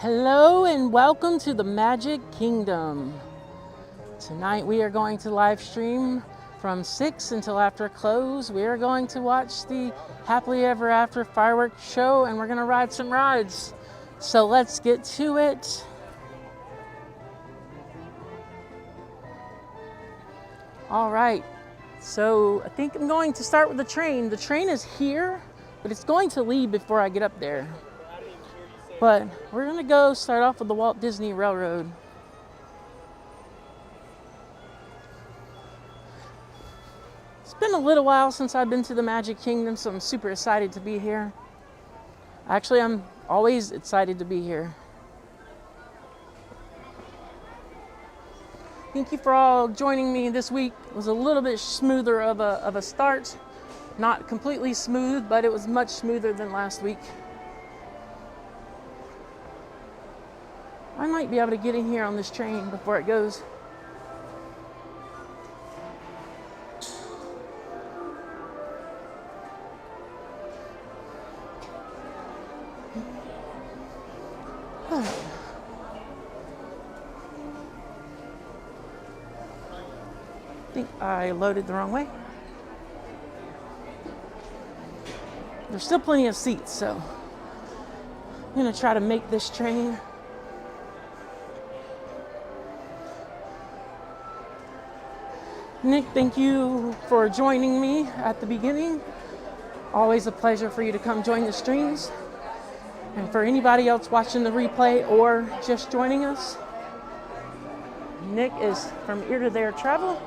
Hello and welcome to the Magic Kingdom. Tonight we are going to live stream from 6 until after close. We are going to watch the Happily Ever After fireworks show and we're going to ride some rides. So let's get to it. All right, so I think I'm going to start with the train. The train is here, but it's going to leave before I get up there. But we're gonna go start off with the Walt Disney Railroad. It's been a little while since I've been to the Magic Kingdom, so I'm super excited to be here. Actually, I'm always excited to be here. Thank you for all joining me this week. It was a little bit smoother of a start. Not completely smooth, but it was much smoother than last week. I might be able to get in here on this train before it goes. I think I loaded the wrong way. There's still plenty of seats, so I'm gonna try to make this train. Nick, thank you for joining me at the beginning. Always a pleasure for you to come join the streams. And for anybody else watching the replay or just joining us, Nick is from Ear to There Travel,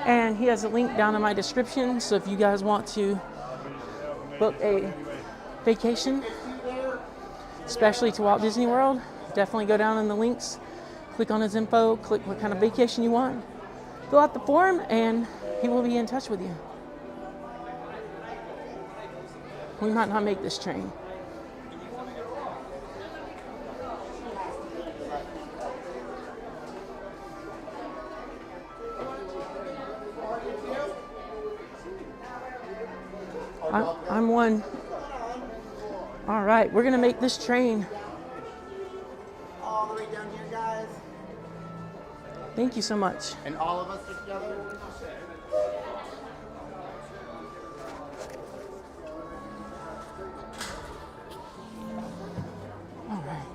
and he has a link down in my description. So if you guys want to book a vacation, especially to Walt Disney World, definitely go down in the links, click on his info, click what kind of vacation you want. Fill out the form and he will be in touch with you. We might not make this train. I'm one. All right, we're gonna make this train. All the way down here, guys. Thank you so much. And all of us together. All right.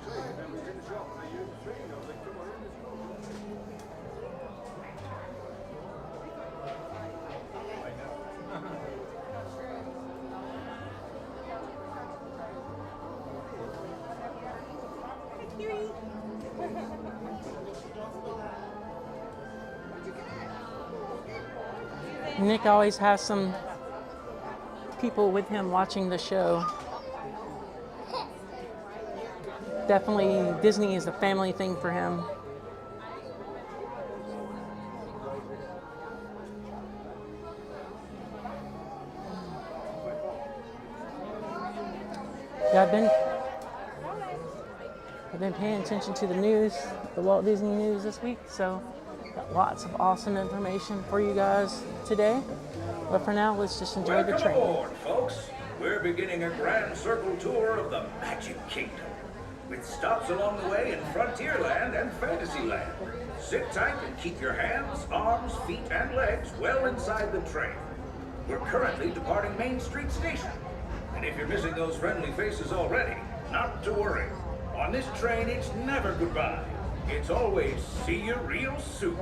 Nick always has some people with him watching the show. Definitely Disney is a family thing for him. Yeah, I've been paying attention to the news, the Walt Disney news this week, so got lots of awesome information for you guys today. But for now, let's just enjoy the train. Welcome aboard, folks. We're beginning a grand circle tour of the Magic Kingdom, with stops along the way in Frontierland and Fantasyland. Sit tight and keep your hands, arms, feet, and legs well inside the train. We're currently departing Main Street Station. And if you're missing those friendly faces already, not to worry. On this train, it's never goodbye. It's always see you real soon.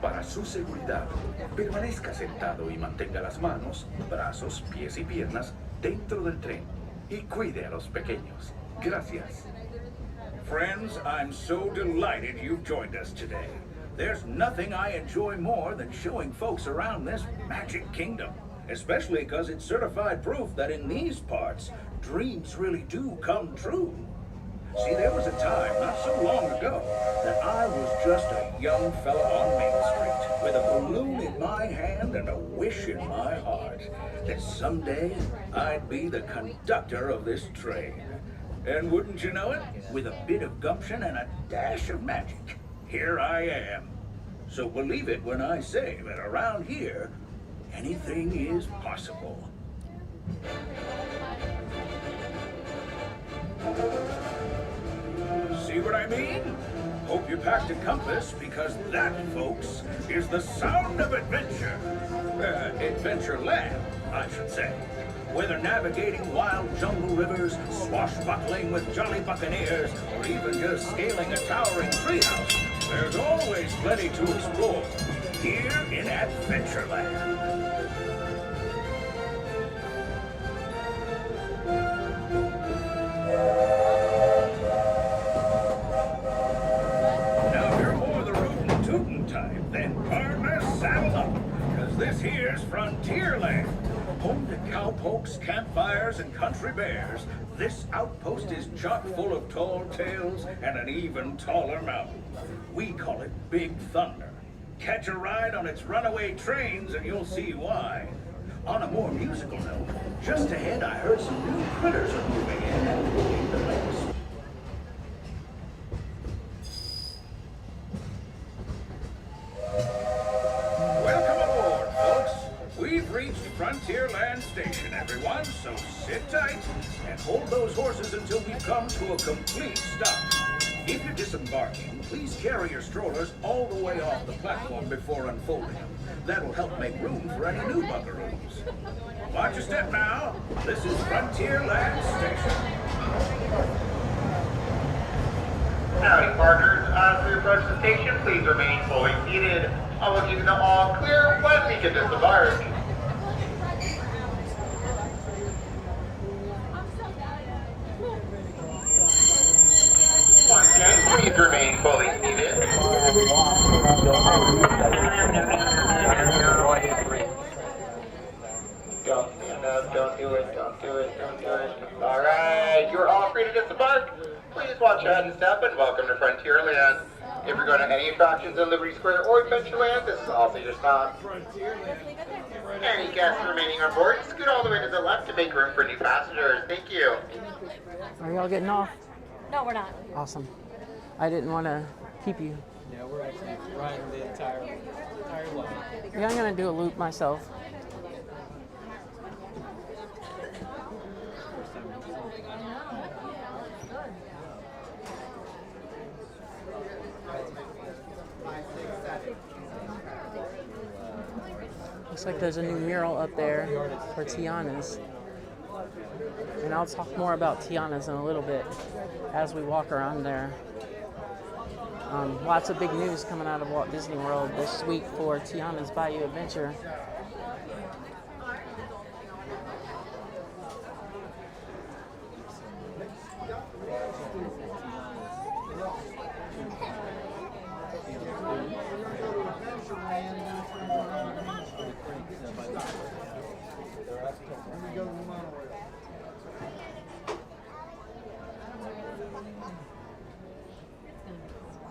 Para su seguridad, permanezca sentado y mantenga las manos, brazos, pies y piernas dentro del tren. Y cuide a los pequeños. Gracias. Friends, I'm so delighted you've joined us today. There's nothing I enjoy more than showing folks around this Magic Kingdom, especially because it's certified proof that in these parts, dreams really do come true. See, there was a time not so long ago that I was just a young fella on Main Street with a balloon in my hand and a wish in my heart that someday I'd be the conductor of this train. And wouldn't you know it, with a bit of gumption and a dash of magic, here I am. So believe it when I say that around here, anything is possible. what I mean? Hope you packed a compass, because that, folks, is the sound of adventure. Adventureland, I should say. Whether navigating wild jungle rivers, swashbuckling with jolly buccaneers, or even just scaling a towering treehouse, there's always plenty to explore here in Adventureland. Now, if you're more the rootin' tootin' type, then partner, saddle up, because this here's Frontierland. Home to cowpokes, campfires, and country bears, this outpost is chock full of tall tales and an even taller mountain. We call it Big Thunder. Catch a ride on its runaway trains and you'll see why. On a more musical note, just ahead I heard some new critters are moving in and looking the place. Welcome aboard, folks. We've reached Frontierland Station, everyone, so sit tight and hold those horses until we come to a complete stop. If you're disembarking, please carry your strollers all the way off the platform before unfolding them. That'll help make room for any new buckaroos. Watch your step now. This is Frontierland Station. Howdy, partners. As we approach the station, please remain fully seated. I will give you the all clear when we get disembark. Once again, please remain fully seated. Don't stand up, don't do it, don't do it, don't do it. Alright, you're all free to disembark. Please watch ahead and step, and welcome to Frontierland. If you're going to any attractions in Liberty Square or Adventureland, this is also your stop. Any guests remaining on board, scoot all the way to the left to make room for new passengers. Thank you. Are y'all getting off? No, we're not. Awesome. I didn't want to keep you. Yeah, we're actually riding the entire way. Yeah, I'm going to do a loop myself. Looks like there's a new mural up there for Tiana's. And I'll talk more about Tiana's in a little bit as we walk around there. Lots of big news coming out of Walt Disney World this week for Tiana's Bayou Adventure.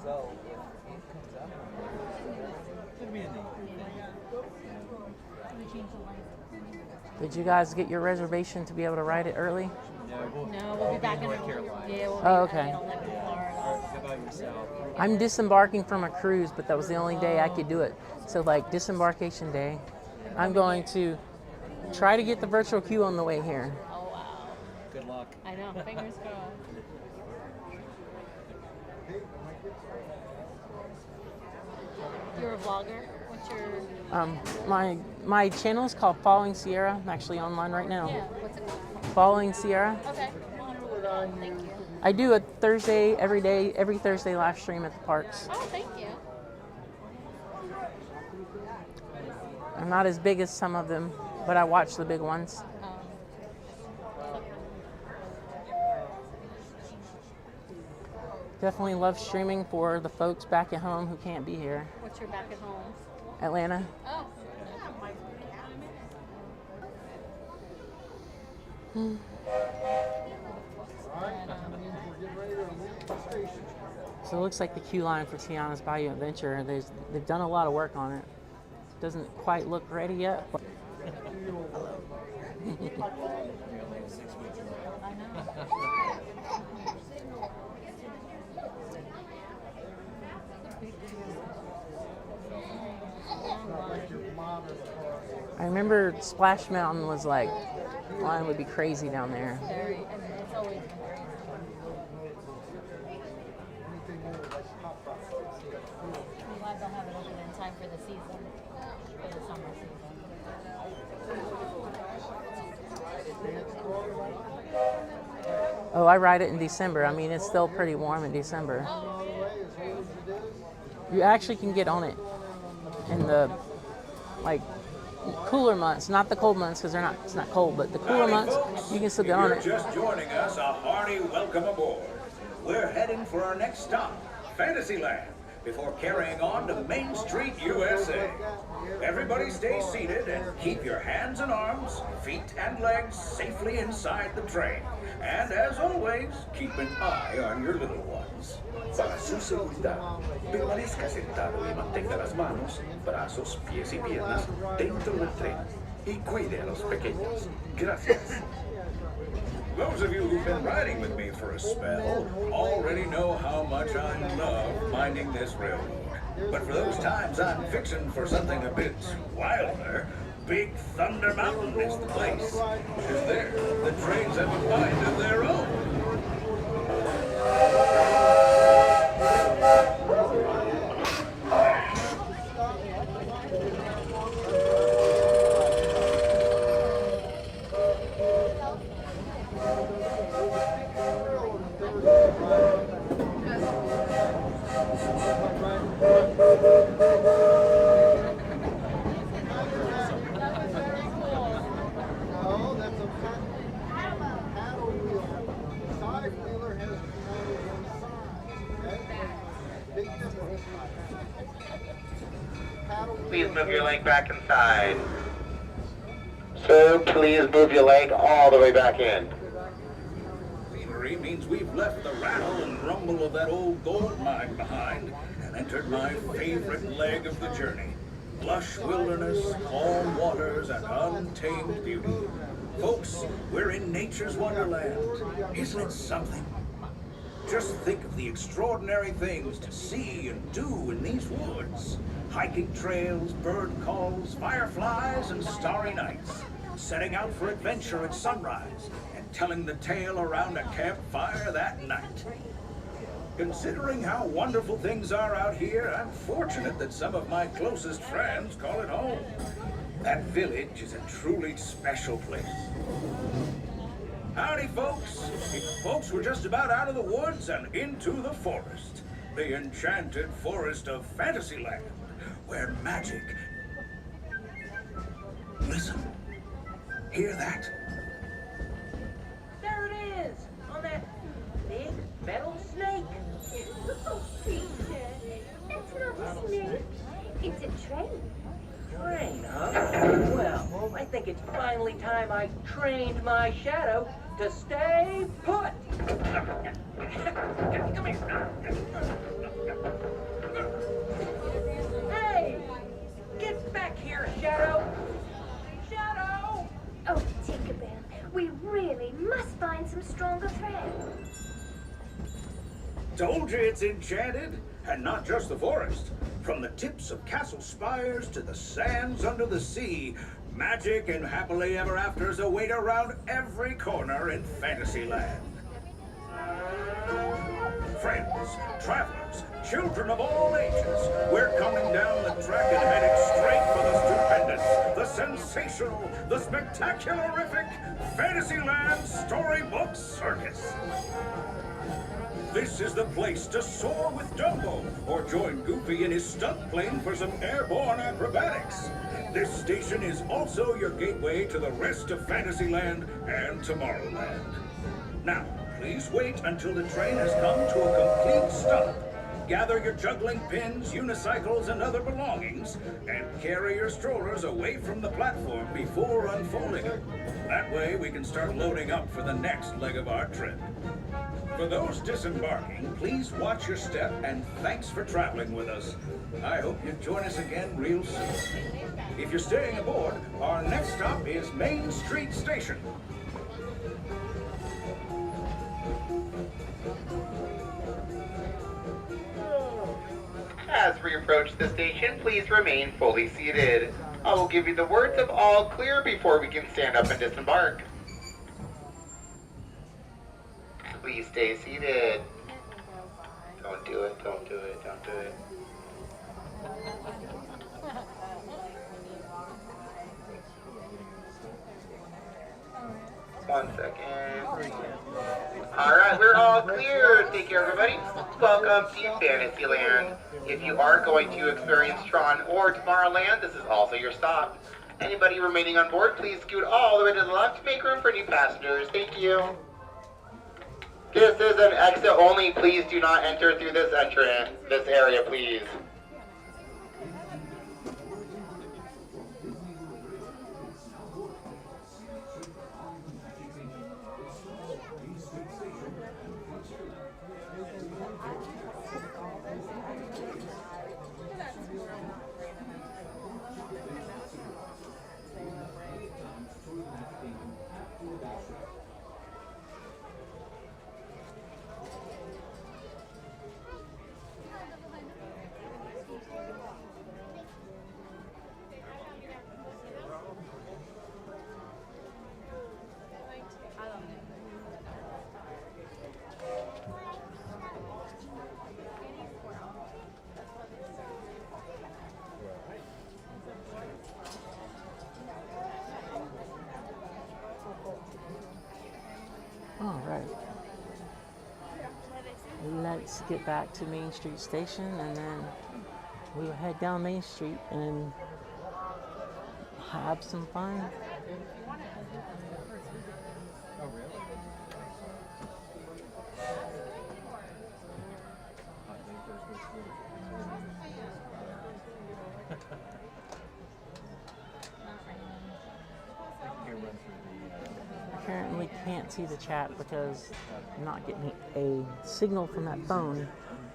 So, if it comes out, could be a neat. Did you guys get your reservation to be able to ride it early? No, we'll be back in North Carolina. Yeah, we'll be Oh, okay. in Florida. How about yourself? I'm disembarking from a cruise, but that was the only day I could do it. So like disembarkation day, I'm going to try to get the virtual queue on the way here. Oh, wow. Good luck. I know, fingers crossed. You're a vlogger? What's your... My channel is called Following Sierra. I'm actually online right now. Yeah, what's it called? Following Sierra. Okay. Thank you. I do a Thursday, every Thursday live stream at the parks. Oh, thank you. I'm not as big as some of them, but I watch the big ones. Definitely love streaming for the folks back at home who can't be here. What's your back at home? Atlanta. Oh. So it looks like the queue line for Tiana's Bayou Adventure, they've done a lot of work on it. Doesn't quite look ready yet. But I remember Splash Mountain was like, line would be crazy down there. Very, and it's always been very time for the season, for the summer season. Oh, I ride it in December. I mean, it's still pretty warm in December. You actually can get on it in the like cooler months, not the cold months because it's not cold, but the cooler months you can still get on If it. you're just joining us, a hearty welcome aboard. We're heading for our next stop, Fantasyland, before carrying on to Main Street, USA. Everybody stay seated and keep your hands and arms, feet and legs safely inside the train. And as always, keep an eye on your little ones. Para su seguridad, permanezca sentado y mantenga las manos, brazos, pies y piernas dentro del tren. Y cuide a los pequeños. Gracias. Those of you who've been riding with me for a spell already know how much I love minding this railroad. But for those times I'm fixing for something a bit wilder, Big Thunder Mountain is the place. Because there, the trains have a mind of their own. No, that's a paddle wheel. Side wheeler has paddles on the side. Okay? Big difference. Paddle wheel. Please move your leg back inside. Sir, please move your leg all the way back in. Scenery means we've left the rattle and rumble of that old gold mine behind and entered my favorite leg of the journey. Lush wilderness, calm waters, and untamed beauty. Folks, we're in nature's wonderland. Isn't it something? Just think of the extraordinary things to see and do in these woods. Hiking trails, bird calls, fireflies, and starry nights. Setting out for adventure at sunrise and telling the tale around a campfire that night. Considering how wonderful things are out here, I'm fortunate that some of my closest friends call it home. That village is a truly special place. Howdy, folks. Folks, we're just about out of the woods and into the forest. The enchanted forest of Fantasyland, where magic... Listen. Hear that? There it is! On that big metal snake! Oh, Peter, that's not a snake. It's a train. Train, huh? Well, I think it's finally time I trained my shadow to stay put! Come here! Hey! Get back here, Shadow! Shadow! Oh, Tinkerbell, we really must find some stronger thread. Told you it's enchanted, and not just the forest. From the tips of castle spires to the sands under the sea, magic and happily ever afters await around every corner in Fantasyland. Friends, travelers, children of all ages, we're coming down the track and heading straight for the stupendous, the sensational, the spectacularific Fantasyland Storybook Circus. This is the place to soar with Dumbo, or join Goofy in his stunt plane for some airborne acrobatics. This station is also your gateway to the rest of Fantasyland and Tomorrowland. Now, please wait until the train has come to a complete stop. Gather your juggling pins, unicycles, and other belongings, and carry your strollers away from the platform before unfolding them. That way we can start loading up for the next leg of our trip. For those disembarking, please watch your step, and thanks for traveling with us. I hope you join us again real soon. If you're staying aboard, our next stop is Main Street Station. As we approach the station, please remain fully seated. I will give you the words of all clear before we can stand up and disembark. Please stay seated. Don't do it, don't do it, don't do it. 1 second. Alright, we're all clear. Take care, everybody. Welcome to Fantasyland. If you are going to experience Tron or Tomorrowland, this is also your stop. Anybody remaining on board, please scoot all the way to the left to make room for new passengers. Thank you. This is an exit only. Please do not enter through this area, please. All right. Let's get back to Main Street Station, and then we'll head down Main Street and have some fun. Apparently can't see the chat because I'm not getting a signal from that phone.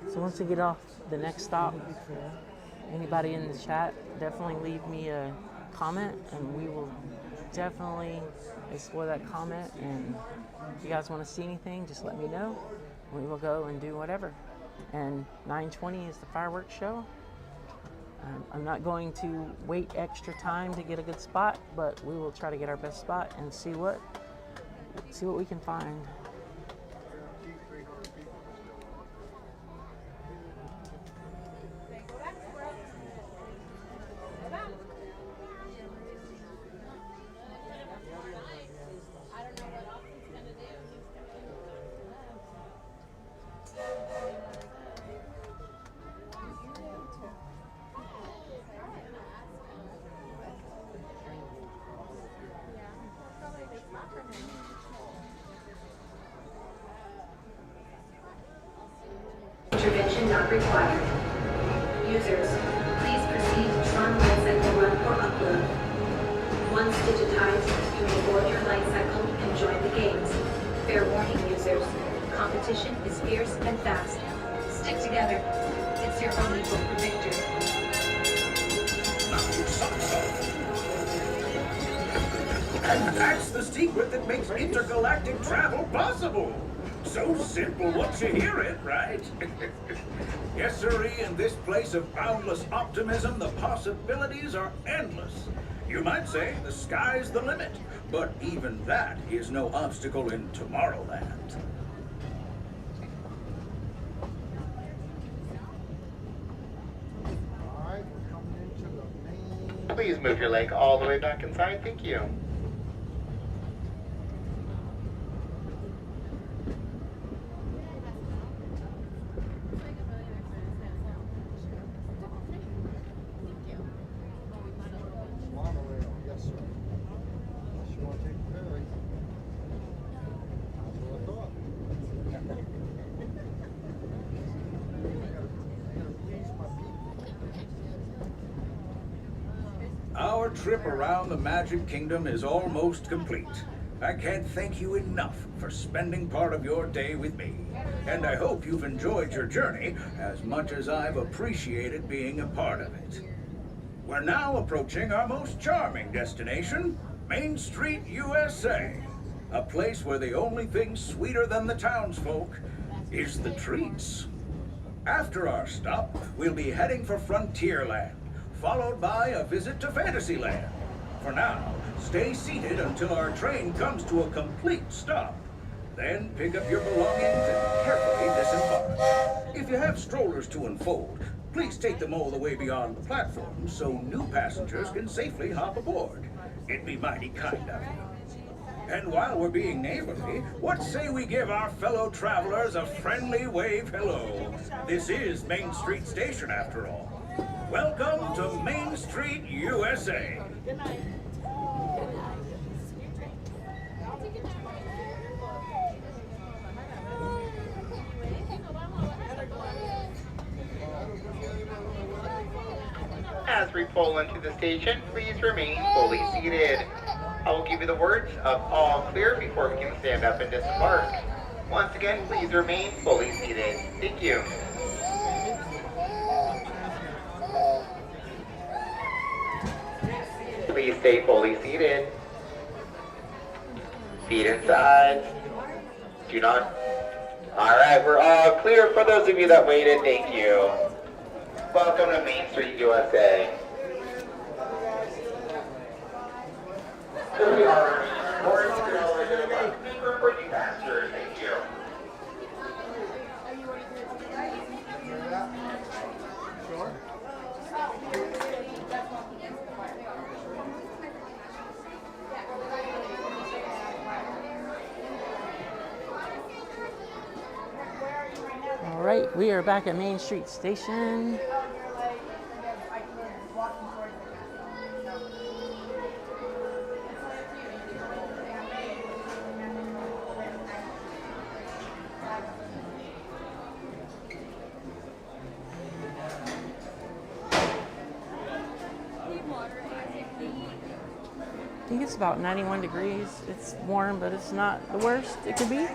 So once we get off the next stop, anybody in the chat, definitely leave me a comment and we will definitely explore that comment. And if you guys want to see anything, just let me know. We will go and do whatever. And 9:20 is the fireworks show. I'm not going to wait extra time to get a good spot, but we will try to get our best spot and see what we can find. Intervention not required. Users, please proceed to Tron Light Cycle Run or Upload. Once digitized, you may board your light cycle and join the games. Fair warning, users. Competition is fierce and fast. Stick together. It's your only hope for victory. And that's the secret that makes intergalactic travel possible. So simple once you hear it, right? Yes, sirree, in this place of boundless optimism, the possibilities are endless. You might say the sky's the limit, but even that is no obstacle in Tomorrowland. Alright, we're coming into the main. Please move your leg all the way back inside. Thank you. Monorail, yes, sir. Unless you want to take the ferry. That's what I thought. I gotta please my people. Our trip around the Magic Kingdom is almost complete. I can't thank you enough for spending part of your day with me. And I hope you've enjoyed your journey as much as I've appreciated being a part of it. We're now approaching our most charming destination, Main Street, USA. A place where the only thing sweeter than the townsfolk is the treats. After our stop, we'll be heading for Frontierland, followed by a visit to Fantasyland. For now, stay seated until our train comes to a complete stop. Then pick up your belongings and carefully disembark. If you have strollers to unfold, please take them all the way beyond the platform so new passengers can safely hop aboard. It'd be mighty kind of you. And while we're being neighborly, what say we give our fellow travelers a friendly wave hello? This is Main Street Station, after all. Welcome to Main Street, USA. Good night. As we pull into the station, please remain fully seated. I will give you the words of all clear before we can stand up and disembark. Once again, please remain fully seated. Thank you. Please stay fully seated. Feet inside. Do not. Alright, we're all clear for those of you that waited. Thank you. Welcome to Main Street, USA. We are more for you passengers. Thank you. All right, we are back at Main Street Station. I think it's about 91 degrees. It's warm, but it's not the worst it could be.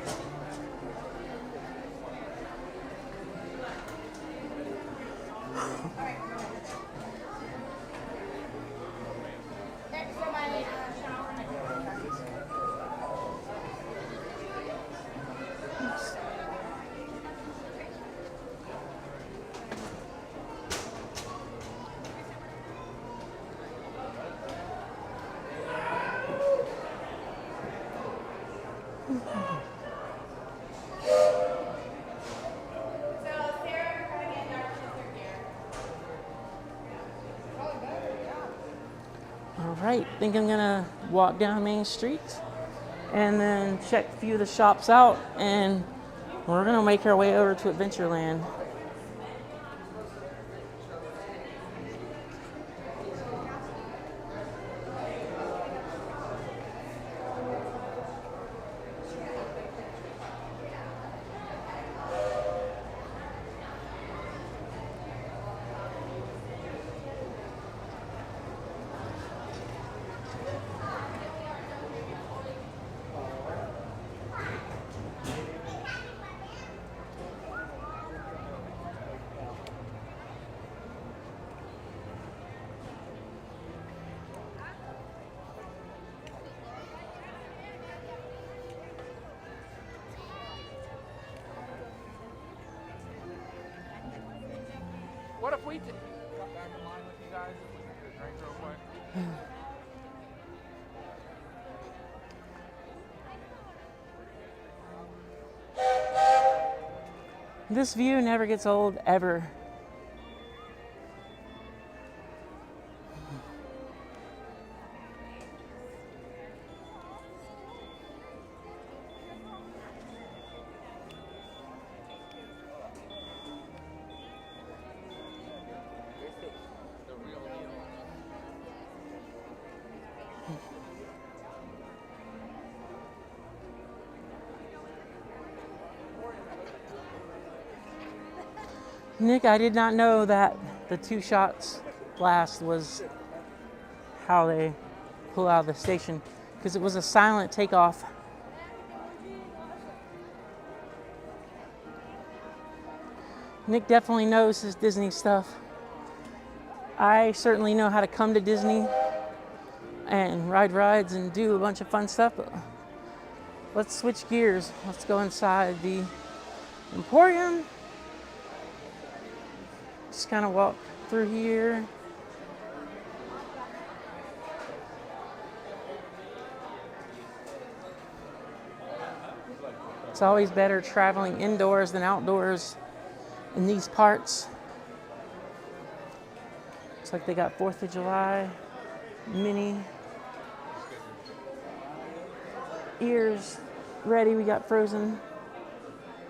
All right, think I'm gonna walk down Main Street and then check a few of the shops out, and we're gonna make our way over to Adventureland. What if we got back in line with you guys? If we could get a drink real quick. This view never gets old, ever. Nick, I did not know that the 2 shots blast was how they pull out of the station, because it was a silent takeoff. Nick definitely knows his Disney stuff. I certainly know how to come to Disney and ride rides and do a bunch of fun stuff. But let's switch gears. Let's go inside the Emporium. Just kind of walk through here. It's always better traveling indoors than outdoors in these parts. Looks like they got 4th of July mini. ears ready. We got Frozen.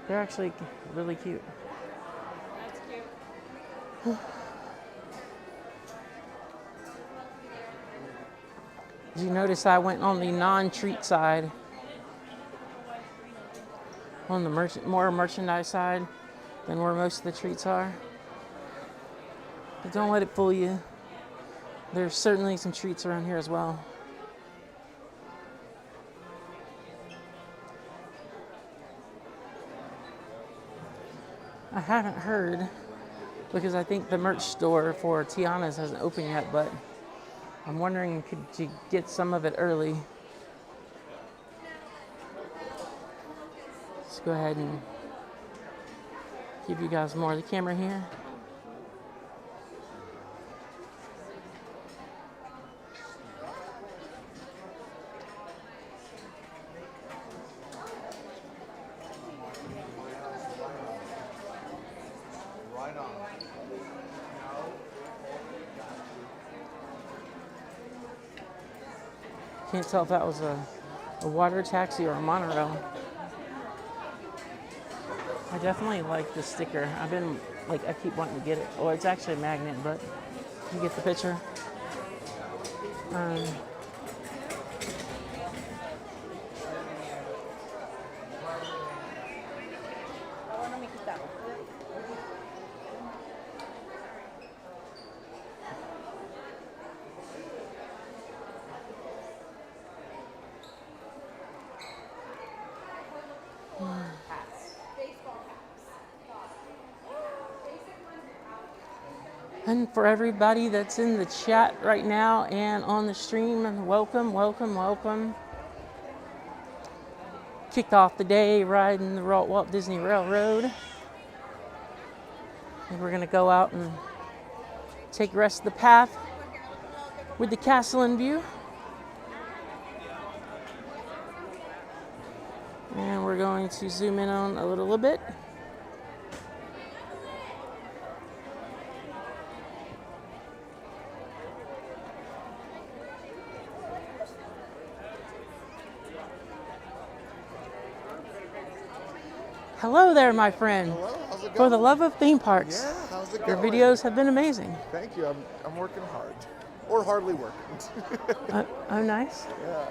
They're actually really cute. That's cute. Did you notice I went on the non-treat side? On the more merchandise side than where most of the treats are. But don't let it fool you. There's certainly some treats around here as well. I haven't heard, because I think the merch store for Tiana's hasn't opened yet, but I'm wondering, could you get some of it early? Let's go ahead and give you guys more of the camera here. Right on. Can't tell if that was a water taxi or a monorail. I definitely like the sticker. I keep wanting to get it. Oh, it's actually a magnet, but you get the picture. And for everybody that's in the chat right now and on the stream, welcome, welcome, welcome. Kicked off the day riding the Walt Disney Railroad. And we're gonna go out and take the rest of the path with the castle in view. And we're going to zoom in on a little bit. Hello there, my friend. Hello, how's it going? For the love of theme parks. Yeah, how's it Your going? videos have been amazing. Thank you. I'm working hard, or hardly working. Oh, nice. Yeah.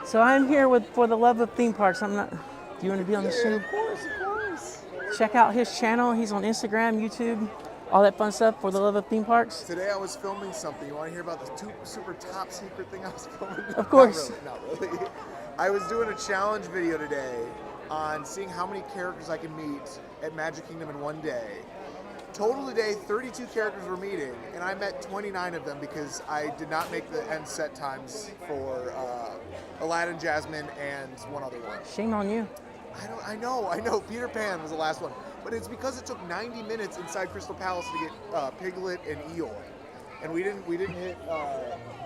So I'm here for the love of theme parks. Do you want to be on the stream? Of course, of course. Check out his channel. He's on Instagram, YouTube, all that fun stuff for the love of theme parks. Today I was filming something. You want to hear about the super top secret thing I was filming? Of course. Not really. I was doing a challenge video today on seeing how many characters I can meet at Magic Kingdom in one day. Total today, 32 characters were meeting, and I met 29 of them because I did not make the end set times for Aladdin, Jasmine, and one other one. Shame on you. I know. Peter Pan was the last one. But it's because it took 90 minutes inside Crystal Palace to get Piglet and Eeyore. And we didn't hit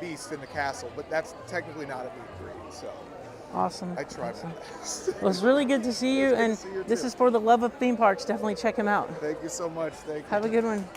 Beast in the castle, but that's technically not a meet and greet, so. Awesome. I tried awesome. my best. Well, it's really good to see you, and see you this too. is for the love of theme parks. Definitely check him out. Thank you so much. Thank you. Have a good one.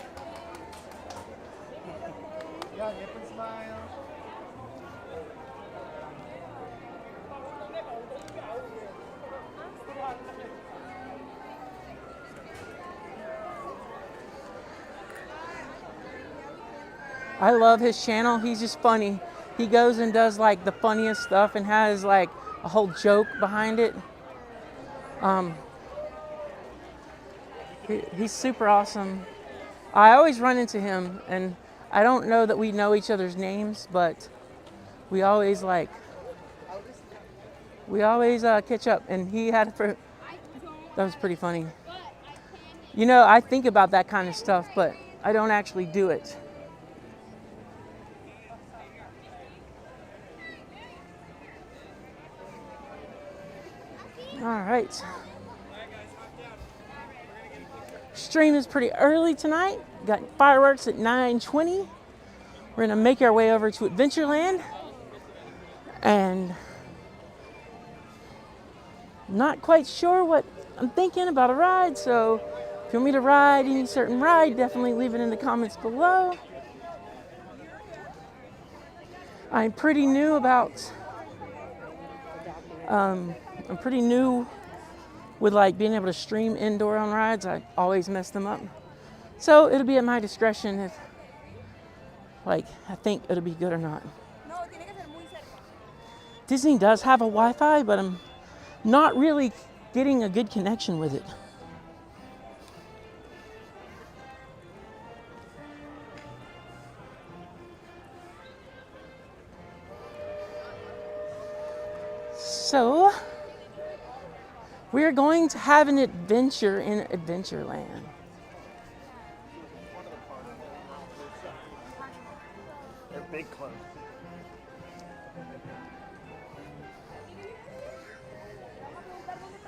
I love his channel. He's just funny. He goes and does like the funniest stuff and has like a whole joke behind it. He's super awesome. I always run into him, and I don't know that we know each other's names, but we always catch up. And he had that was pretty funny. You know, I think about that kind of stuff, but I don't actually do it. All right. Stream is pretty early tonight. Got fireworks at 9:20. We're gonna make our way over to Adventureland, and not quite sure what I'm thinking about a ride. So if you want me to ride any certain ride, definitely leave it in the comments below. I'm pretty new about I'm pretty new with like being able to stream indoor on rides. I always mess them up. So it'll be at my discretion if like I think it'll be good or not. Disney does have a Wi-Fi, but I'm not really getting a good connection with it. So, we're going to have an adventure in Adventureland. They're big clothes.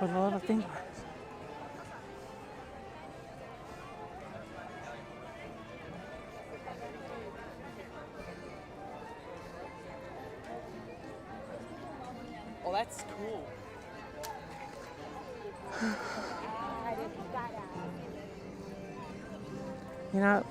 With a lot of things. Oh, that's cool. You know,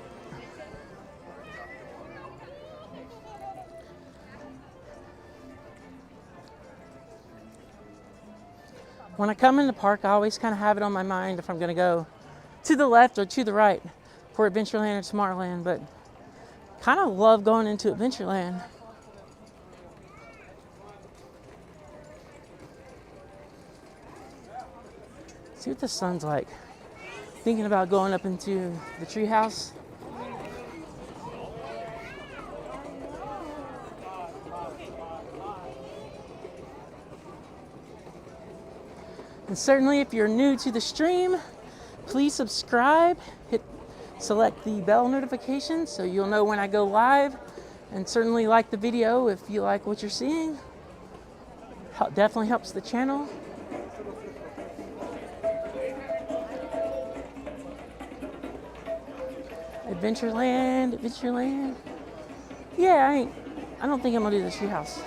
when I come in the park, I always kind of have it on my mind if I'm going to go to the left or to the right for Adventureland or Tomorrowland, but kind of love going into Adventureland. See what the sun's like. Thinking about going up into the treehouse. And certainly if you're new to the stream, please subscribe, select the bell notification so you'll know when I go live, and certainly like the video if you like what you're seeing. Definitely helps the channel. Adventureland, Adventureland. Yeah, I don't think I'm gonna do the treehouse.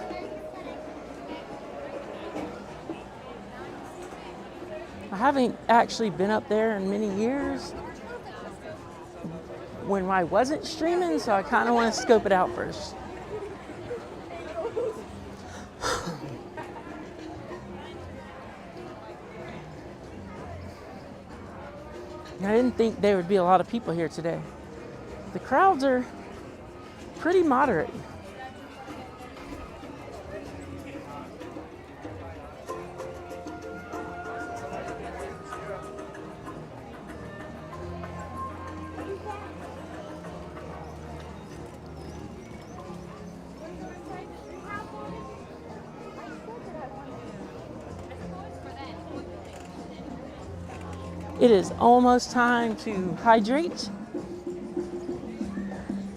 I haven't actually been up there in many years when I wasn't streaming, so I kind of want to scope it out first. I didn't think there would be a lot of people here today. The crowds are pretty moderate. It is almost time to hydrate.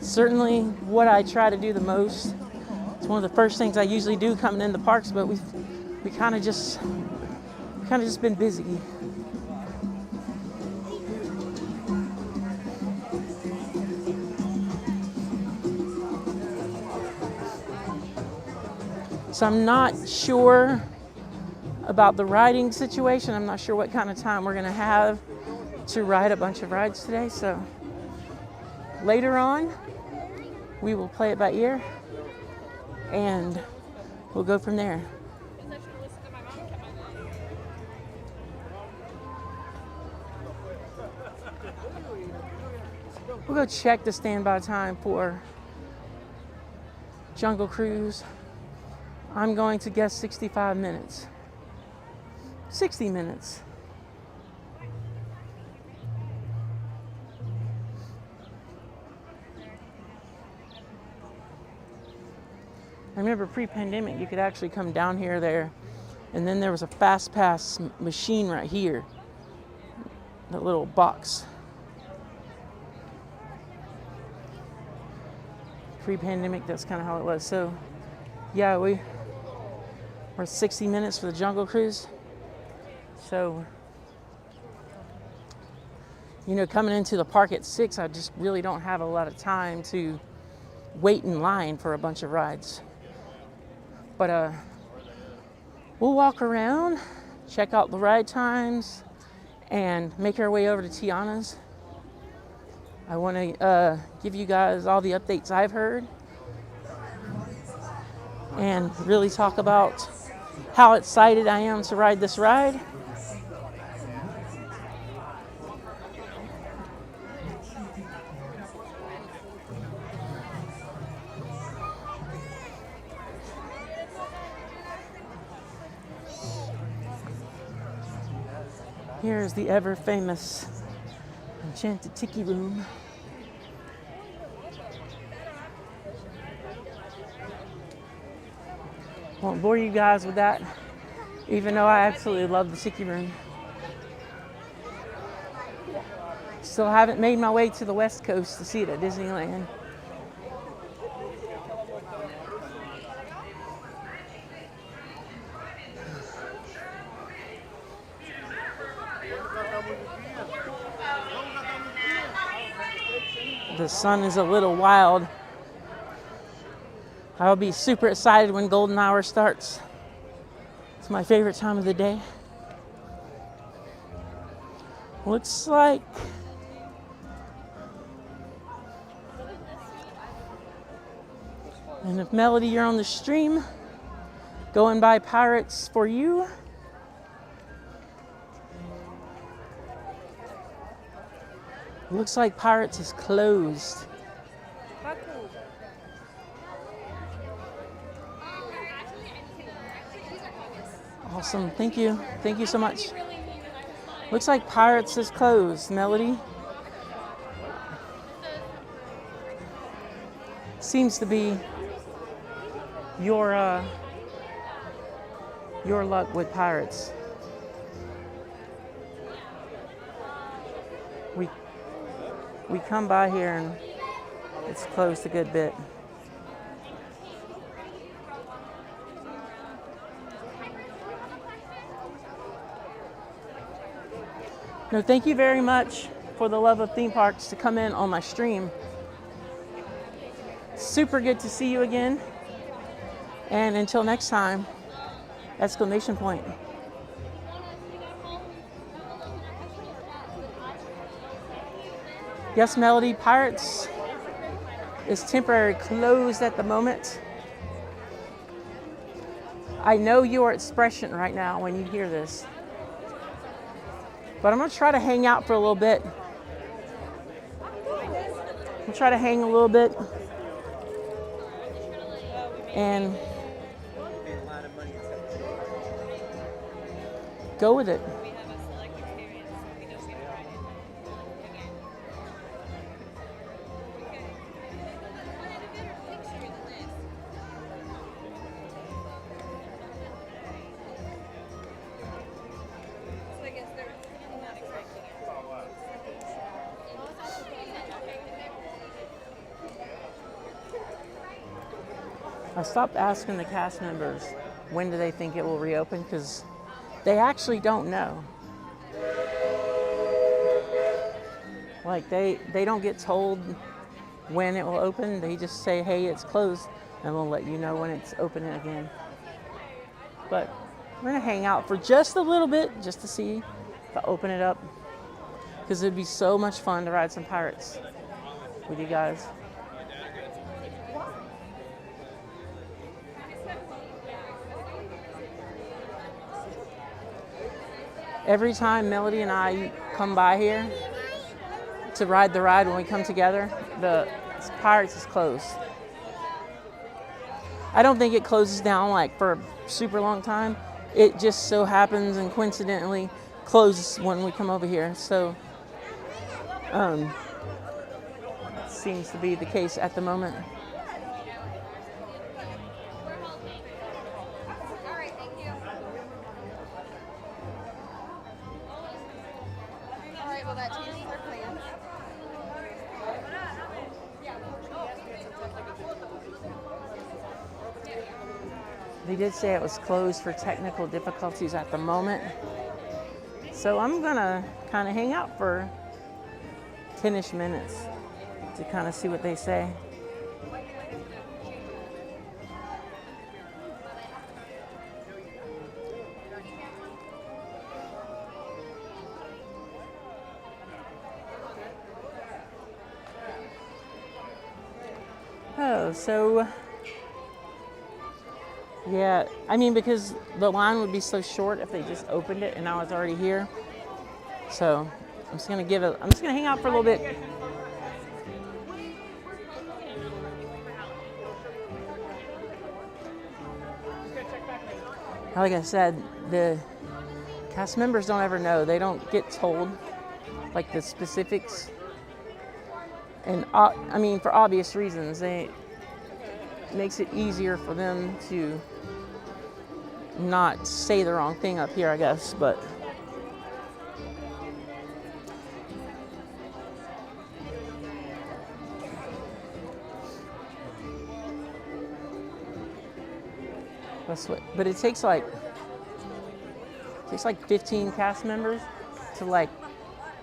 Certainly what I try to do the most. It's one of the first things I usually do coming in the parks, but we kind of just been busy. So I'm not sure about the riding situation. I'm not sure what kind of time we're gonna have to ride a bunch of rides today. So later on, we will play it by ear and we'll go from there. We'll go check the standby time for Jungle Cruise. I'm going to guess 65 minutes. 60 minutes. I remember pre-pandemic, you could actually come down here, there, and then there was a fast pass machine right here. That little box. Pre-pandemic, that's kind of how it was. So, yeah, we're 60 minutes for the Jungle Cruise. So, you know, coming into the park at 6, I just really don't have a lot of time to wait in line for a bunch of rides. But we'll walk around, check out the ride times, and make our way over to Tiana's. I want to give you guys all the updates I've heard and really talk about how excited I am to ride this ride. Here's the ever famous Enchanted Tiki Room. Won't bore you guys with that, even though I absolutely love the Tiki Room. Still haven't made my way to the West Coast to see it at Disneyland. The sun is a little wild. I'll be super excited when golden hour starts. It's my favorite time of the day. Looks like and if Melody, you're on the stream, going by Pirates for you. Looks like Pirates is closed. Awesome, thank you. Thank you so much. Looks like Pirates is closed, Melody. Seems to be your luck with Pirates. We come by here and it's closed a good bit. No, thank you very much for the love of theme parks to come in on my stream. Super good to see you again. And until next time, exclamation point. Yes, Melody, Pirates is temporarily closed at the moment. I know your expression right now when you hear this. But I'm gonna try to hang out for a little bit. I'll try to hang a little bit. And go with it. I stopped asking the cast members when do they think it will reopen because they actually don't know. Like they don't get told when it will open. They just say, hey, it's closed, and we'll let you know when it's opening again. But we're gonna hang out for just a little bit just to see if I open it up because it'd be so much fun to ride some Pirates with you guys. Every time Melody and I come by here to ride the ride when we come together, the Pirates is closed. I don't think it closes down like for a super long time. It just so happens and coincidentally closes when we come over here. So seems to be the case at the moment. They did say it was closed for technical difficulties at the moment. So I'm gonna kind of hang out for 10-ish minutes to kind of see what they say. Oh, so Yeah, I mean, because the line would be so short if they just opened it and now it's already here. So I'm just gonna hang out for a little bit. Like I said, the cast members don't ever know. They don't get told like the specifics. And I mean, for obvious reasons, it makes it easier for them to not say the wrong thing up here, I guess, but it takes like 15 cast members to like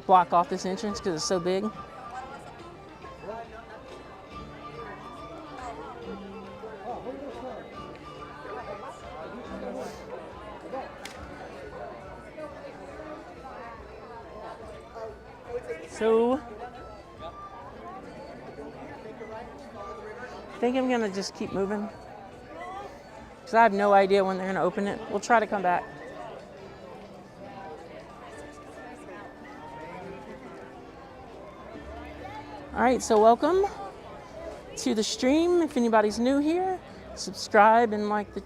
block off this entrance because it's so big. So I think I'm gonna just keep moving because I have no idea when they're gonna open it. We'll try to come back. All right, so welcome to the stream. If anybody's new here, subscribe and like the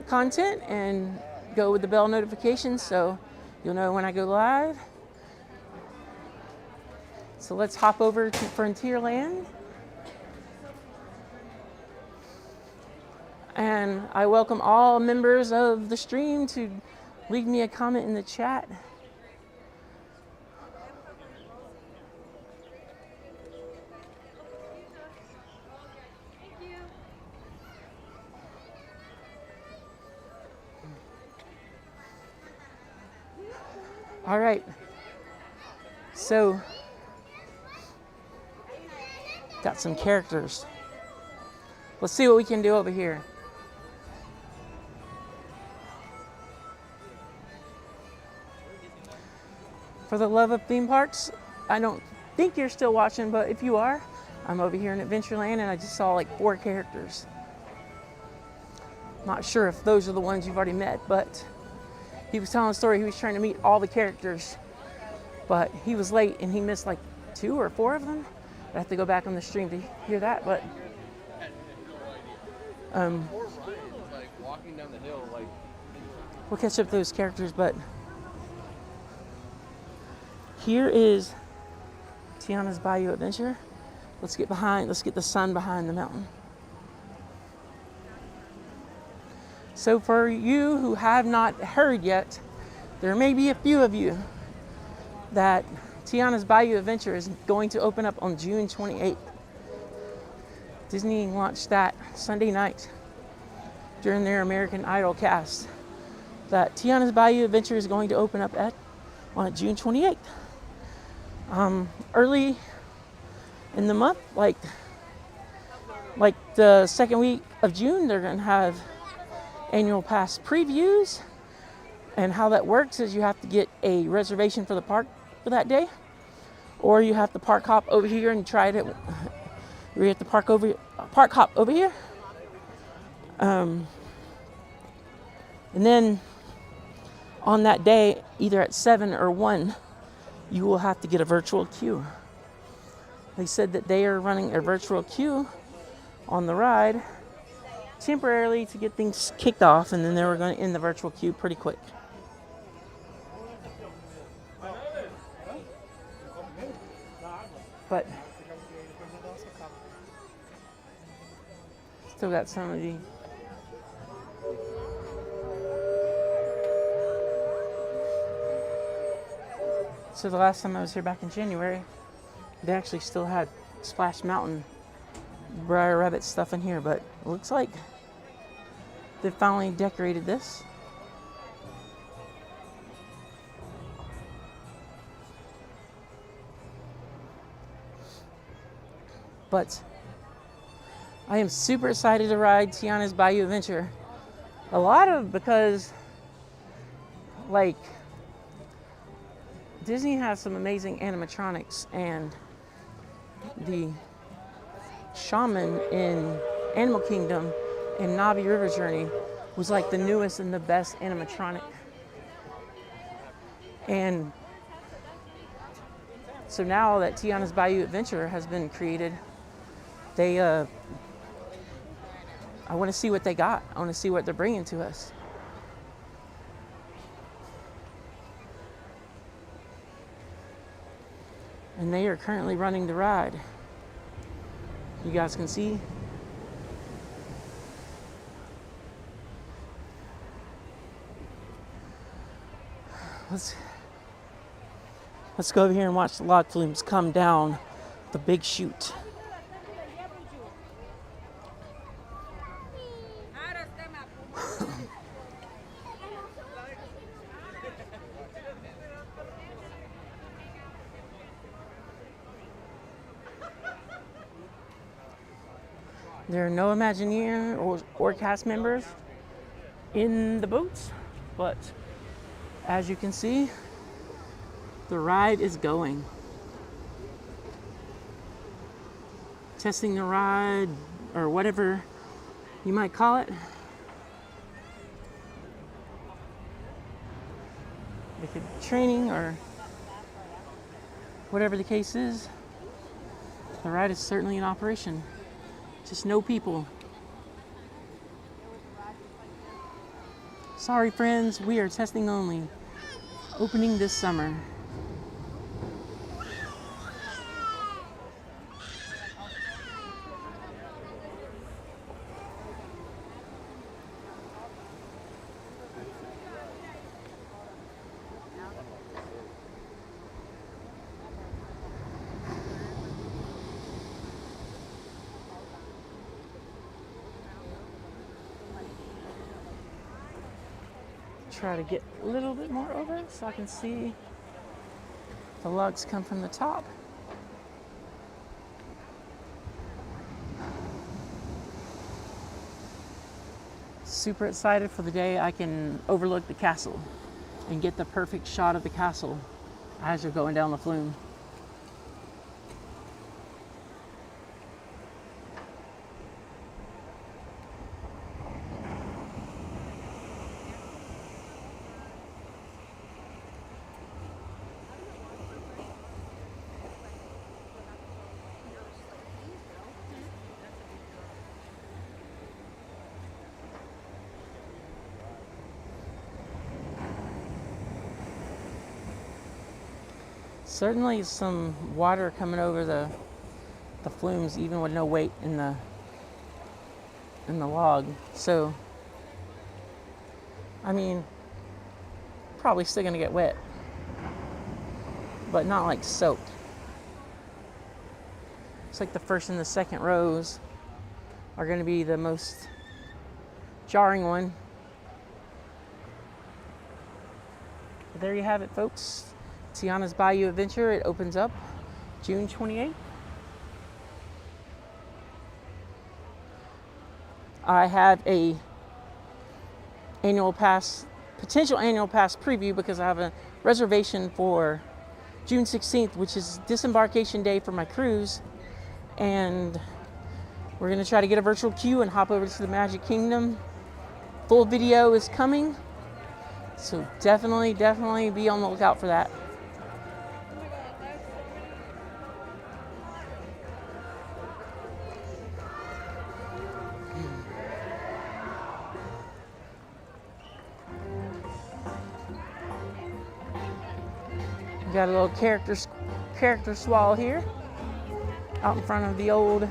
content and go with the bell notifications so you'll know when I go live. So let's hop over to Frontierland. And I welcome all members of the stream to leave me a comment in the chat. All right. So got some characters. Let's see what we can do over here. For the love of theme parks, I don't think you're still watching, but if you are, I'm over here in Adventureland and I just saw like 4 characters. Not sure if those are the ones you've already met, but he was telling a story. He was trying to meet all the characters, but he was late and he missed like 2 or 4 of them. I have to go back on the stream to hear that, but we'll catch up to those characters. But here is Tiana's Bayou Adventure. Let's get the sun behind the mountain. So for you who have not heard yet, there may be a few of you that Tiana's Bayou Adventure is going to open up on June 28th. Disney launched that Sunday night during their American Idol cast. That Tiana's Bayou Adventure is going to open up on June 28th. Early in the month, like the second week of June, they're going to have annual pass previews. And how that works is you have to get a reservation for the park for that day, or you have to park hop over here and try it. We have to park hop over here, and then on that day, either at 7 or 1, you will have to get a virtual queue. They said that they are running a virtual queue on the ride temporarily to get things kicked off, and then they were going to end the virtual queue pretty quick. But still got some of the So the last time I was here back in January, they actually still had Splash Mountain Briar Rabbit stuff in here, but it looks like they finally decorated this. But I am super excited to ride Tiana's Bayou Adventure. Because like Disney has some amazing animatronics, and the shaman in Animal Kingdom in Navi River Journey was like the newest and the best animatronic. And so now that Tiana's Bayou Adventure has been created, they, I want to see what they got. I want to see what they're bringing to us. And they are currently running the ride. You guys can see. Let's go over here and watch the log flumes come down the big chute. There are no Imagineer or cast members in the boats, but as you can see, the ride is going. Testing the ride, or whatever you might call it. It could be training or whatever the case is. The ride is certainly in operation. Just no people. Sorry friends, we are testing only. Opening this summer. Try to get a little bit more over so I can see the lugs come from the top. Super excited for the day I can overlook the castle and get the perfect shot of the castle as you're going down the flume. Certainly some water coming over the flumes, even with no weight in the log. So, I mean, probably still gonna get wet, but not like soaked. It's like the first and the second rows are gonna be the most jarring one. But there you have it, folks. Tiana's Bayou Adventure, it opens up June 28th. I have a potential annual pass preview because I have a reservation for June 16th, which is disembarkation day for my cruise. And we're gonna try to get a virtual queue and hop over to the Magic Kingdom. Full video is coming, so definitely be on the lookout for that. Got a little character swall here out in front of the old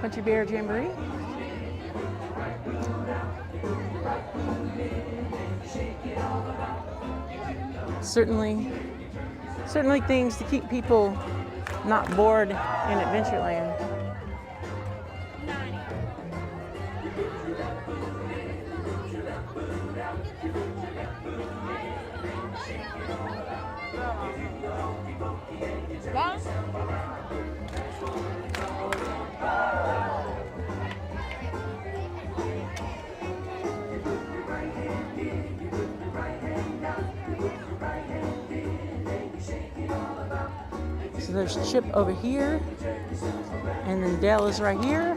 Country Bear Jamboree. Certainly things to keep people not bored in Adventureland. So there's Chip over here, and then Dell is right here.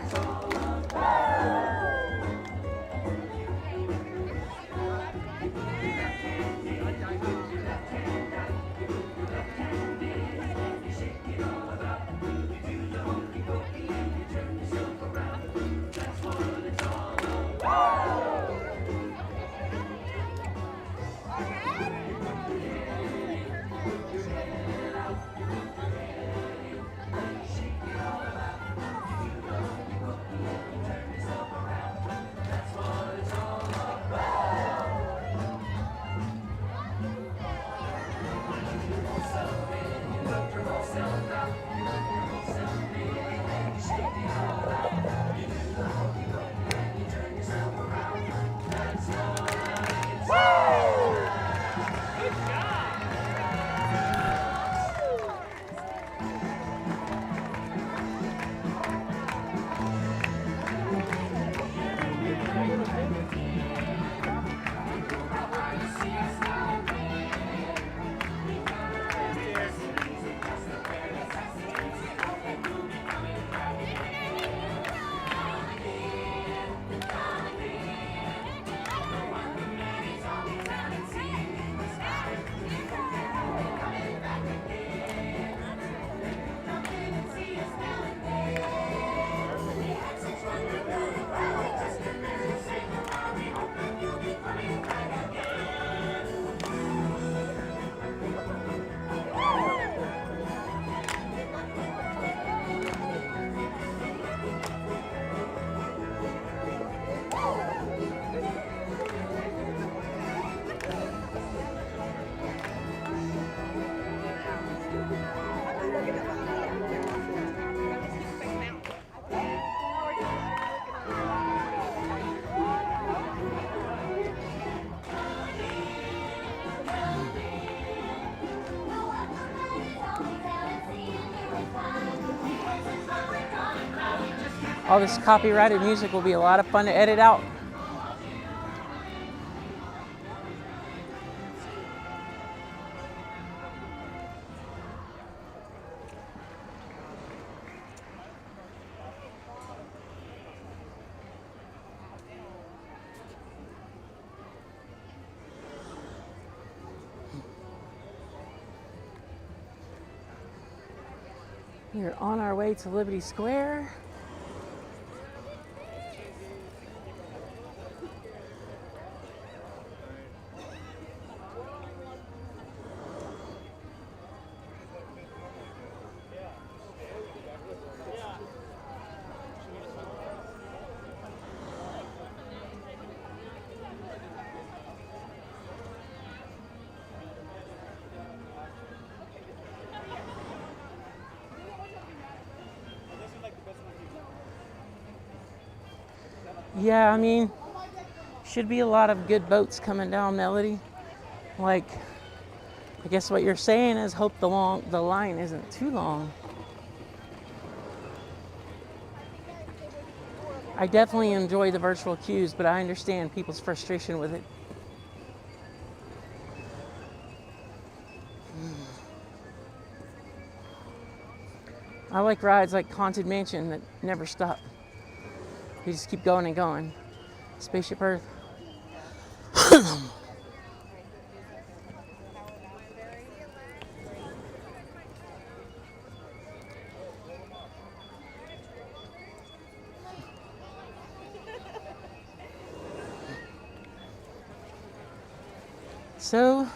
All this copyrighted music will be a lot of fun to edit out. We're on our way to Liberty Square. Yeah, I mean, should be a lot of good boats coming down Melody. Like, I guess what you're saying is hope the line isn't too long. I definitely enjoy the virtual queues, but I understand people's frustration with it. I like rides like Haunted Mansion that never stop. You just keep going and going. Spaceship Earth. So,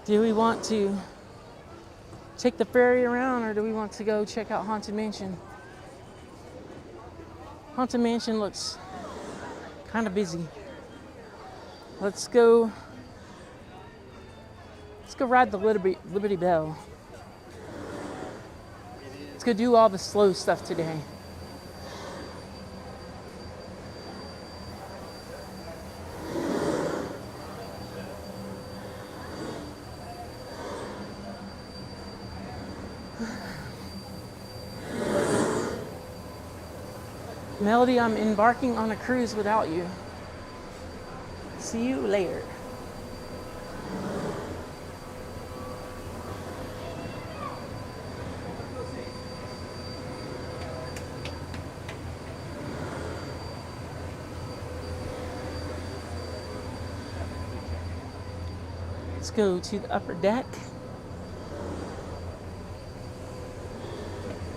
do we want to take the ferry around, or do we want to go check out Haunted Mansion? Haunted Mansion looks kind of busy. Let's go ride the Liberty Bell. Let's go do all the slow stuff today. Melody, I'm embarking on a cruise without you. See you later. go to the upper deck.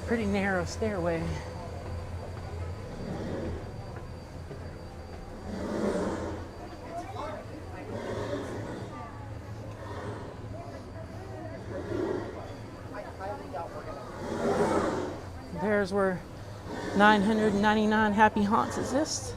Pretty narrow stairway. There's where 999 happy haunts exist.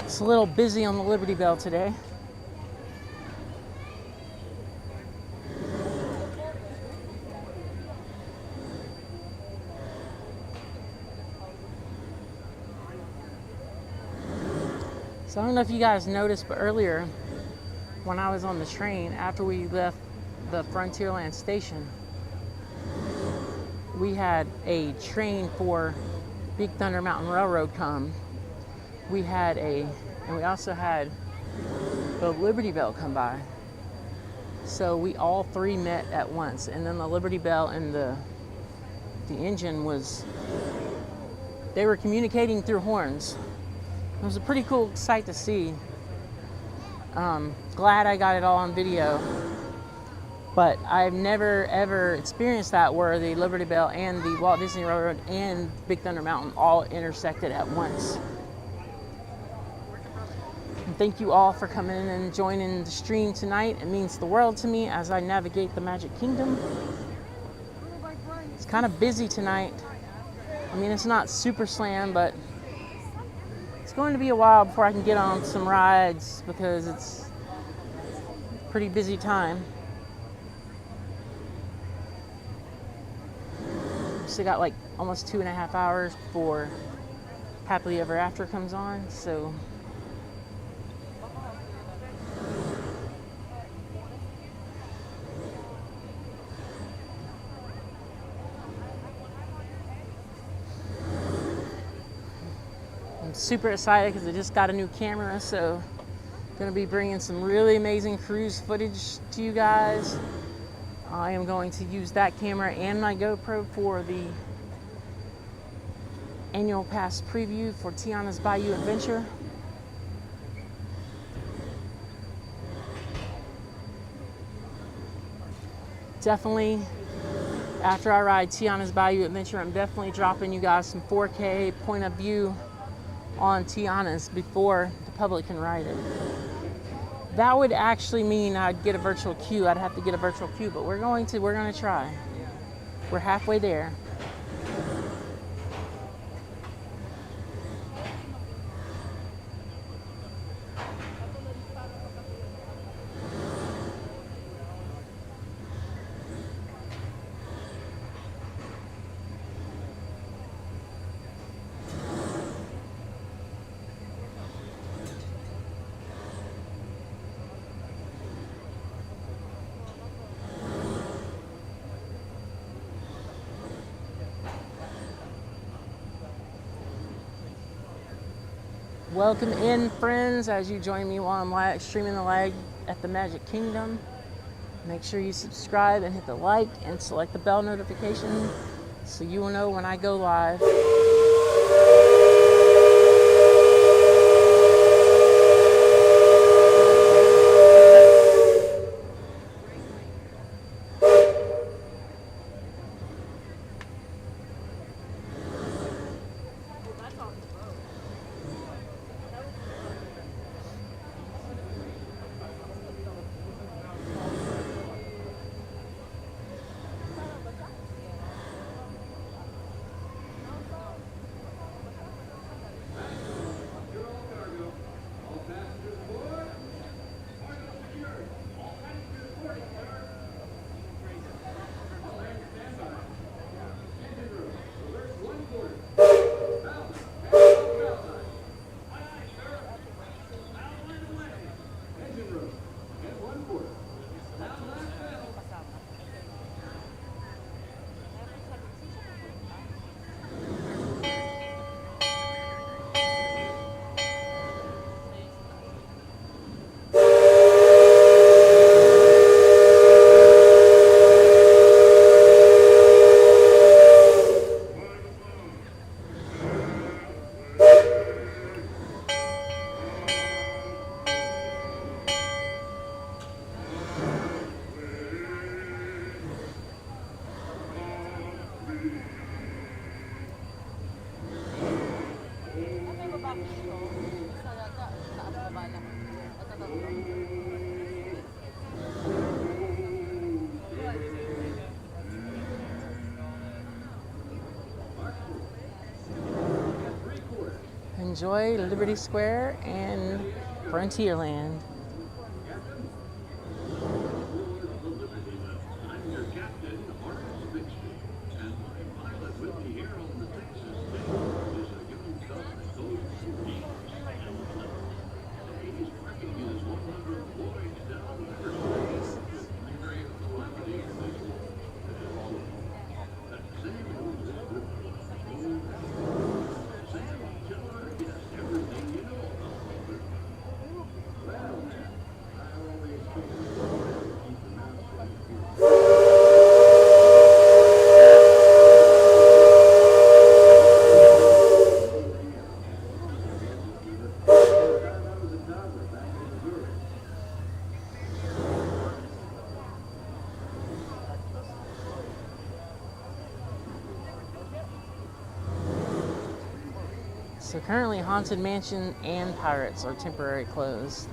It's a little busy on the Liberty Bell today. So I don't know if you guys noticed, but earlier when I was on the train, after we left the Frontierland station, we had a train for Big Thunder Mountain Railroad come. And we also had the Liberty Bell come by. So we all three met at once. And then the Liberty Bell and the engine they were communicating through horns. It was a pretty cool sight to see. Glad I got it all on video. But I've never ever experienced that where the Liberty Bell and the Walt Disney World and Big Thunder Mountain all intersected at once. And thank you all for coming in and joining the stream tonight. It means the world to me as I navigate the Magic Kingdom. It's kind of busy tonight. I mean, it's not super slammed, but it's going to be a while before I can get on some rides because it's a pretty busy time. Still got like almost 2.5 hours before Happily Ever After comes on, so I'm super excited because I just got a new camera, so I'm going to be bringing some really amazing cruise footage to you guys. I am going to use that camera and my GoPro for the annual pass preview for Tiana's Bayou Adventure. Definitely, after I ride Tiana's Bayou Adventure, I'm definitely dropping you guys some 4K point of view on Tiana's before the public can ride it. That would actually mean I'd get a virtual queue. I'd have to get a virtual queue, but we're going to try. We're halfway there. Welcome in, friends, as you join me while I'm streaming the live at the Magic Kingdom. Make sure you subscribe and hit the like and select the bell notification so you will know when I go live. Enjoy Liberty Square and Frontierland. So currently Haunted Mansion and Pirates are temporarily closed.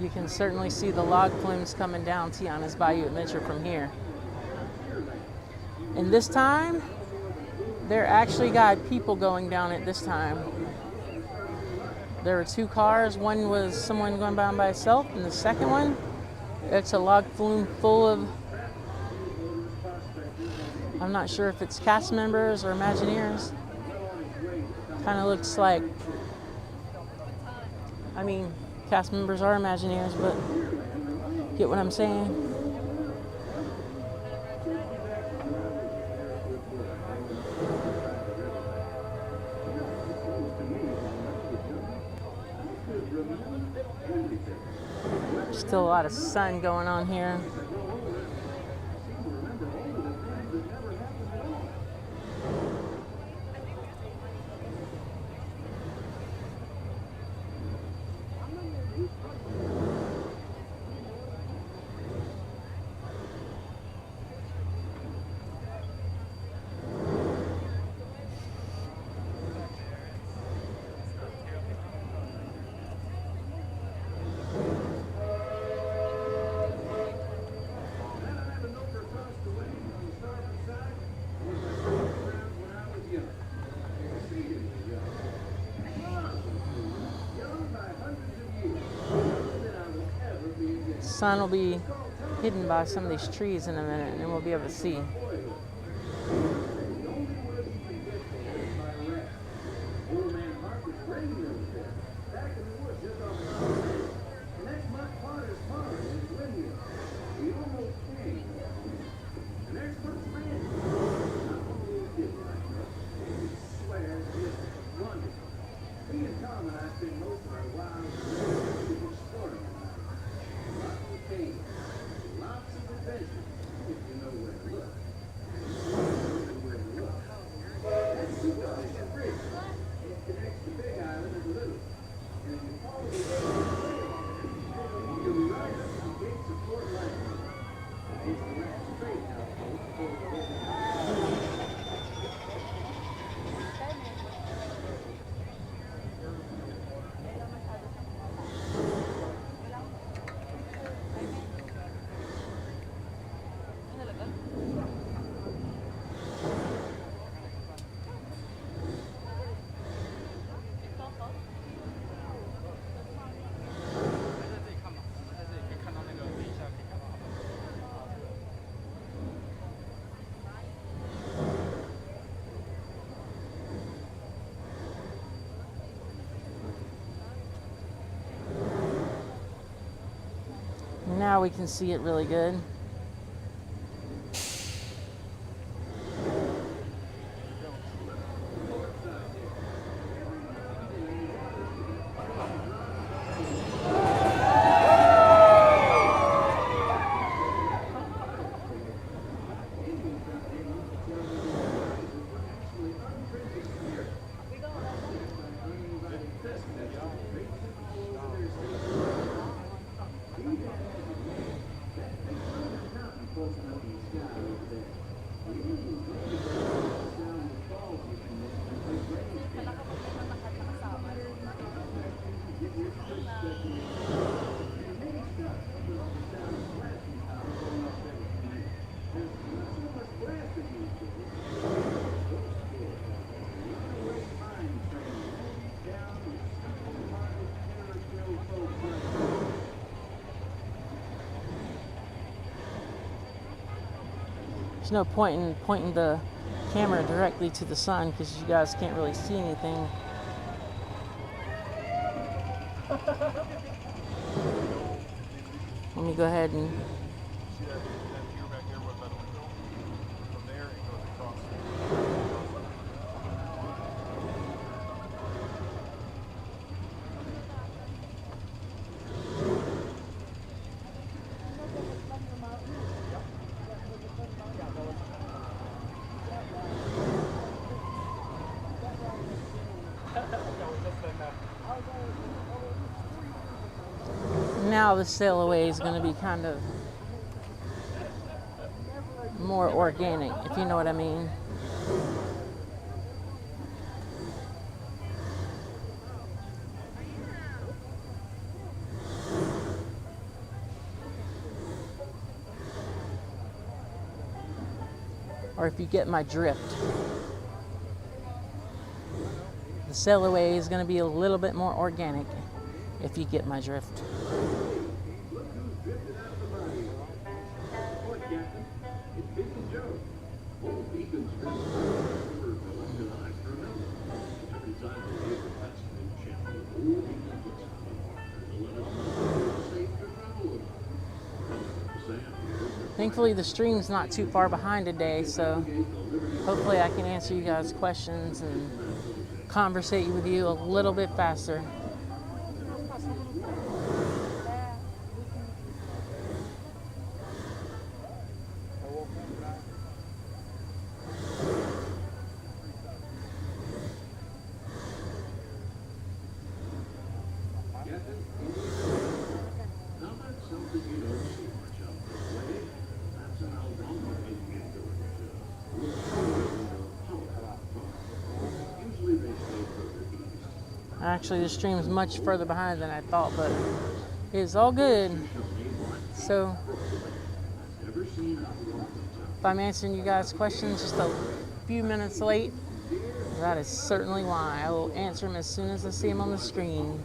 You can certainly see the log flumes coming down Tiana's Bayou Adventure from here. And this time, there actually got people going down it this time. There were 2 cars. One was someone going by himself, and the second one, it's a log flume full of, I'm not sure if it's cast members or Imagineers. Kind of looks like, I mean, cast members are Imagineers, but get what I'm saying? Still a lot of sun going on here. Sun will be hidden by some of these trees in a minute, and then we'll be able to see. Now we can see it really good. There's no point in pointing the camera directly to the sun because you guys can't really see anything. Let me go ahead and now the sail away is going to be kind of more organic, if you know what I mean. Or if you get my drift. The sail away is going to be a little bit more organic, if you get my drift. Thankfully, the stream's not too far behind today, so hopefully I can answer you guys' questions and conversate with you a little bit faster. Actually, the stream is much further behind than I thought, but it's all good. So, if I'm answering you guys' questions just a few minutes late, that is certainly why. I will answer them as soon as I see them on the screen.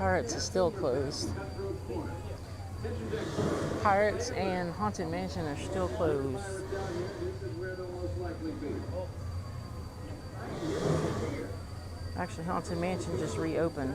Pirates is still closed. Pirates and Haunted Mansion are still closed. Actually, Haunted Mansion just reopened.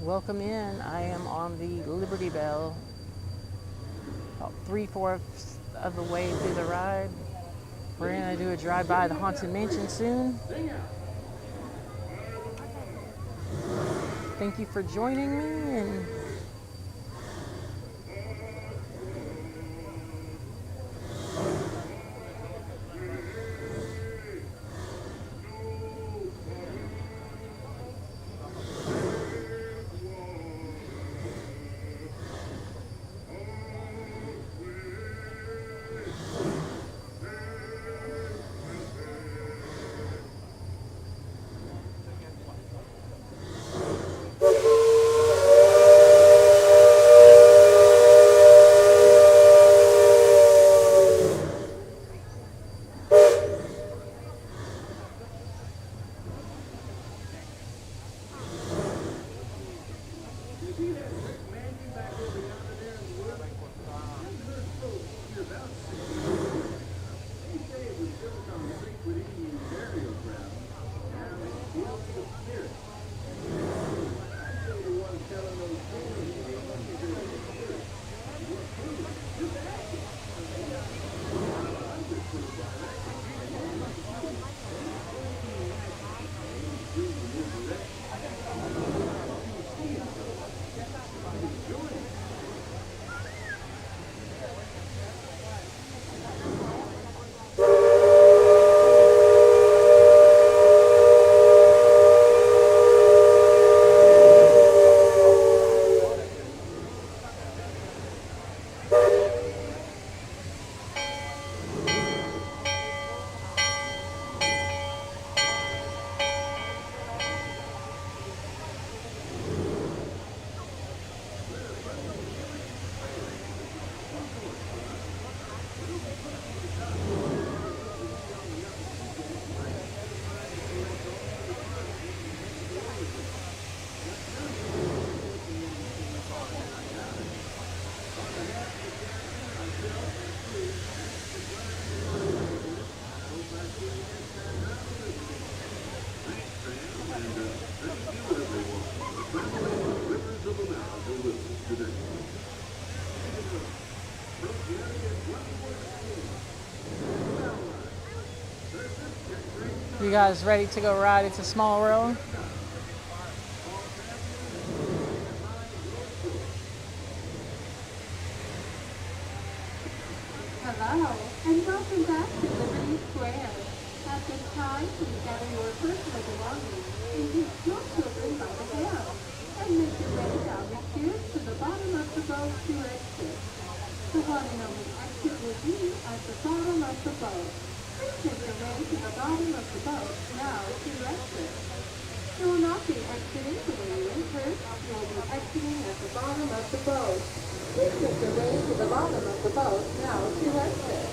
Welcome in. I am on the Liberty Bell, about 3/4 of the way through the ride. We're going to do a drive by the Haunted Mansion soon. Thank you for joining me, and you guys ready to go ride It's a Small World? Hello, and welcome back to Liberty Square. At this time, please gather your personal belongings and take your children by the hand and make your way down the stairs to the bottom of the boat to exit. The one and only exit will be at the bottom of the boat. Please make your way to the bottom of the boat now to exit. You will not be exiting the way you entered. You will be exiting at the bottom of the boat. Please make your way to the bottom of the boat now to exit.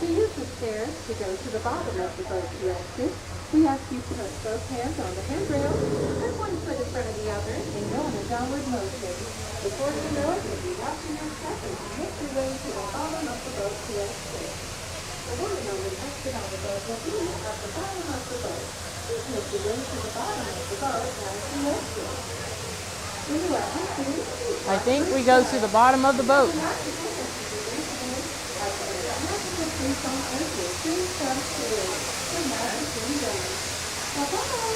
To use the stairs to go to the bottom of the boat to exit, we ask you to put both hands on the handrail and one foot in front of the other and go in a downward motion. Before you know it, you'll be watching your step as you make your way to the bottom of the boat to exit. The one and only exit on the boat will be at the bottom of the boat. Please make your way to the bottom of the boat now to exit. When you are exiting, I think we go to the bottom of the boat. Bye-bye.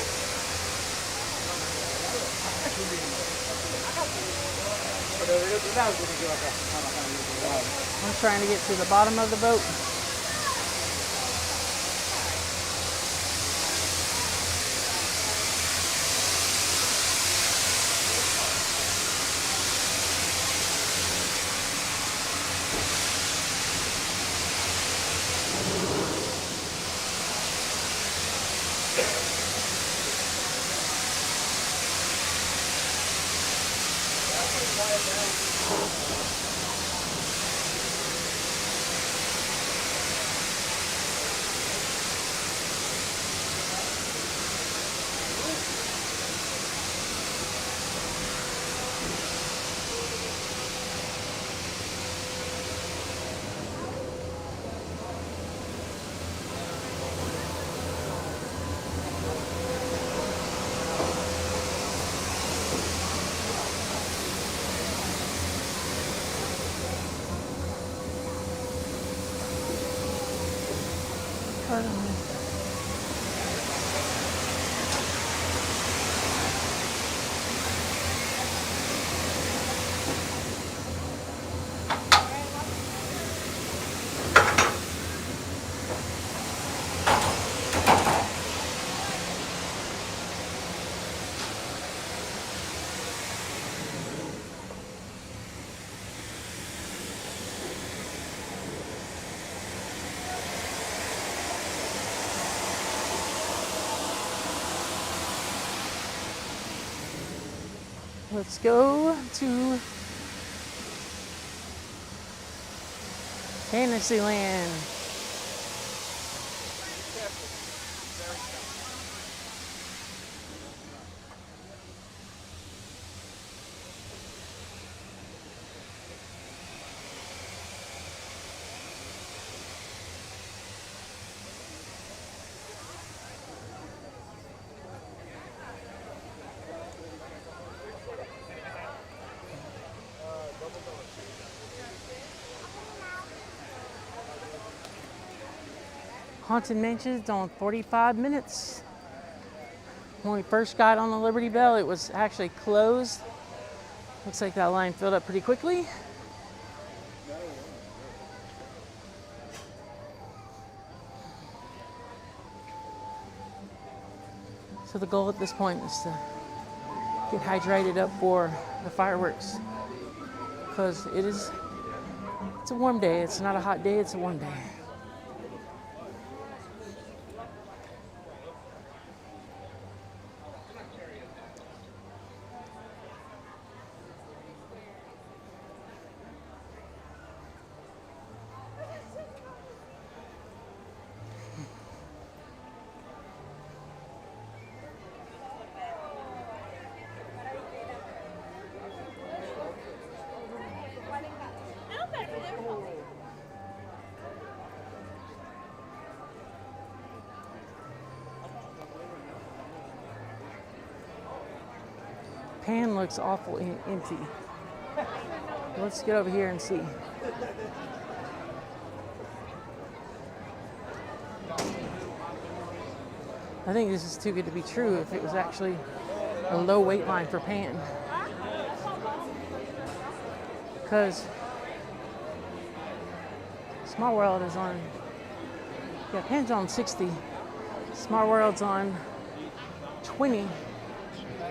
I'm trying to get to the bottom of the boat. Let's go to Fantasyland. Haunted Mansion's on 45 minutes. When we first got on the Liberty Bell, it was actually closed. Looks like that line filled up pretty quickly. So the goal at this point is to get hydrated up for the fireworks, because it's a warm day. It's not a hot day, it's a warm day. Pan looks awful empty. Let's get over here and see. I think this is too good to be true if it was actually a low wait line for Pan. Because Small World is on, yeah, Pan's on 60. Small World's on 20.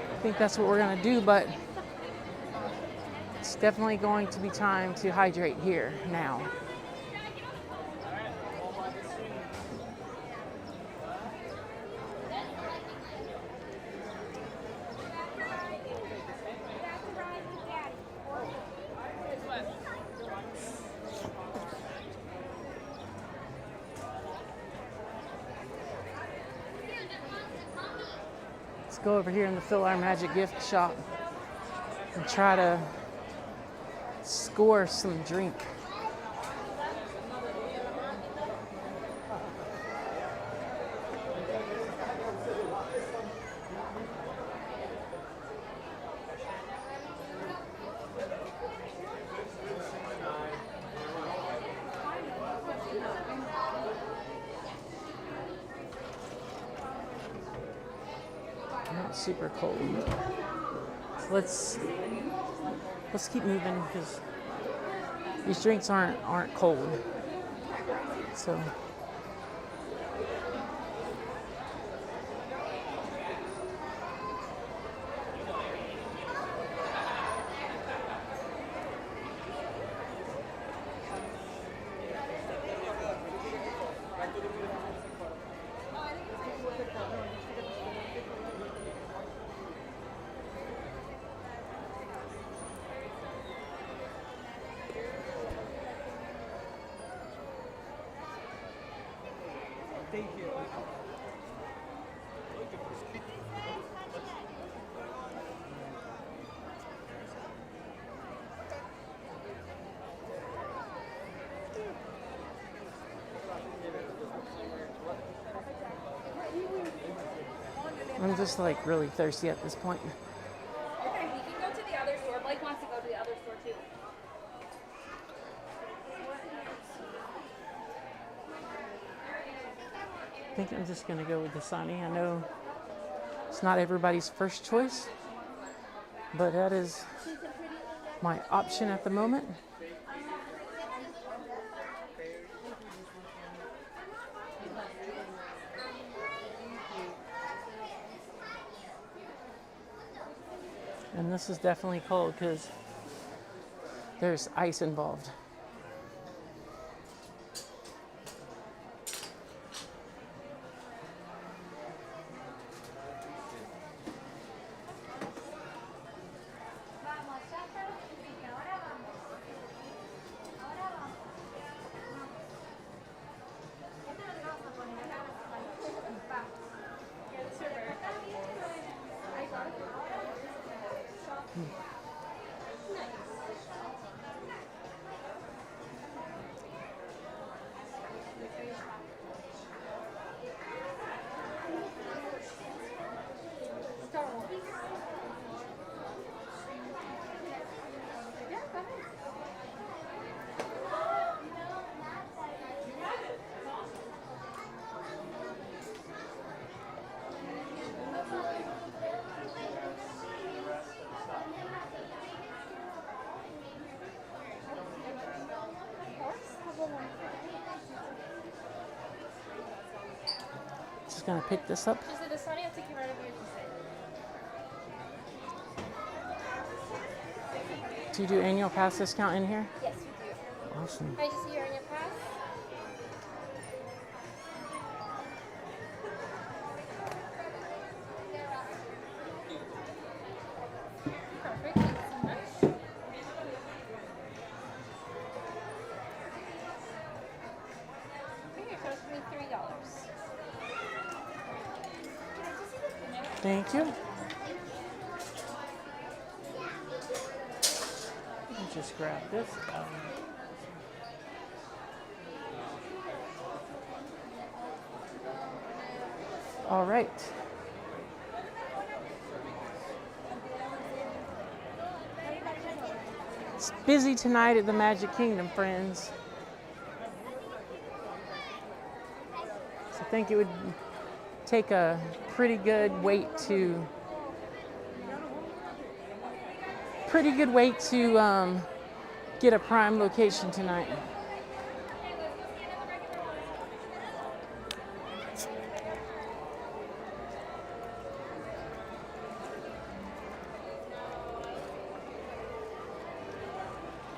I think that's what we're gonna do, but it's definitely going to be time to hydrate here now. Go over here in the Fill Our Magic gift shop and try to score some drink. Super cold. Let's let's keep moving because these drinks aren't cold. So. Thank you. I'm just like really thirsty at this point. Okay, we can go to the other store. Blake wants to go to the other store too. I think I'm just gonna go with Dasani. I know it's not everybody's first choice, but that is my option at the moment. And this is definitely cold because there's ice involved. Just gonna pick this up. Just the Sunny, I'll take you right over here to say. Do you do annual pass discount in here? Yes, we do. Awesome. Can I just see your annual pass? Perfect, thank you so much. Here, so it's going to be $3. Thank you. Let me just grab this. All right. It's busy tonight at the Magic Kingdom, friends. So I think it would take a pretty good wait to get a prime location tonight.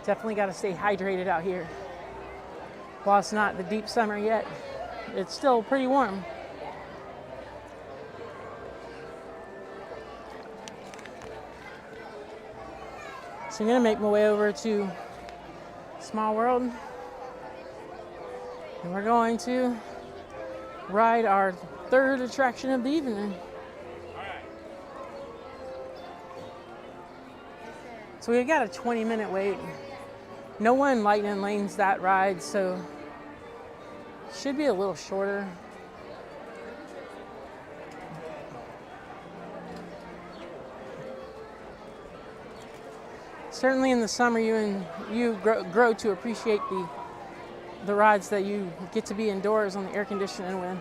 Definitely got to stay hydrated out here. While it's not the deep summer yet, it's still pretty warm. So I'm gonna make my way over to Small World, and we're going to ride our third attraction of the evening. So we got a 20-minute wait. No one lightning lanes that ride, so should be a little shorter. Certainly in the summer, you grow to appreciate the rides that you get to be indoors on the air conditioning with.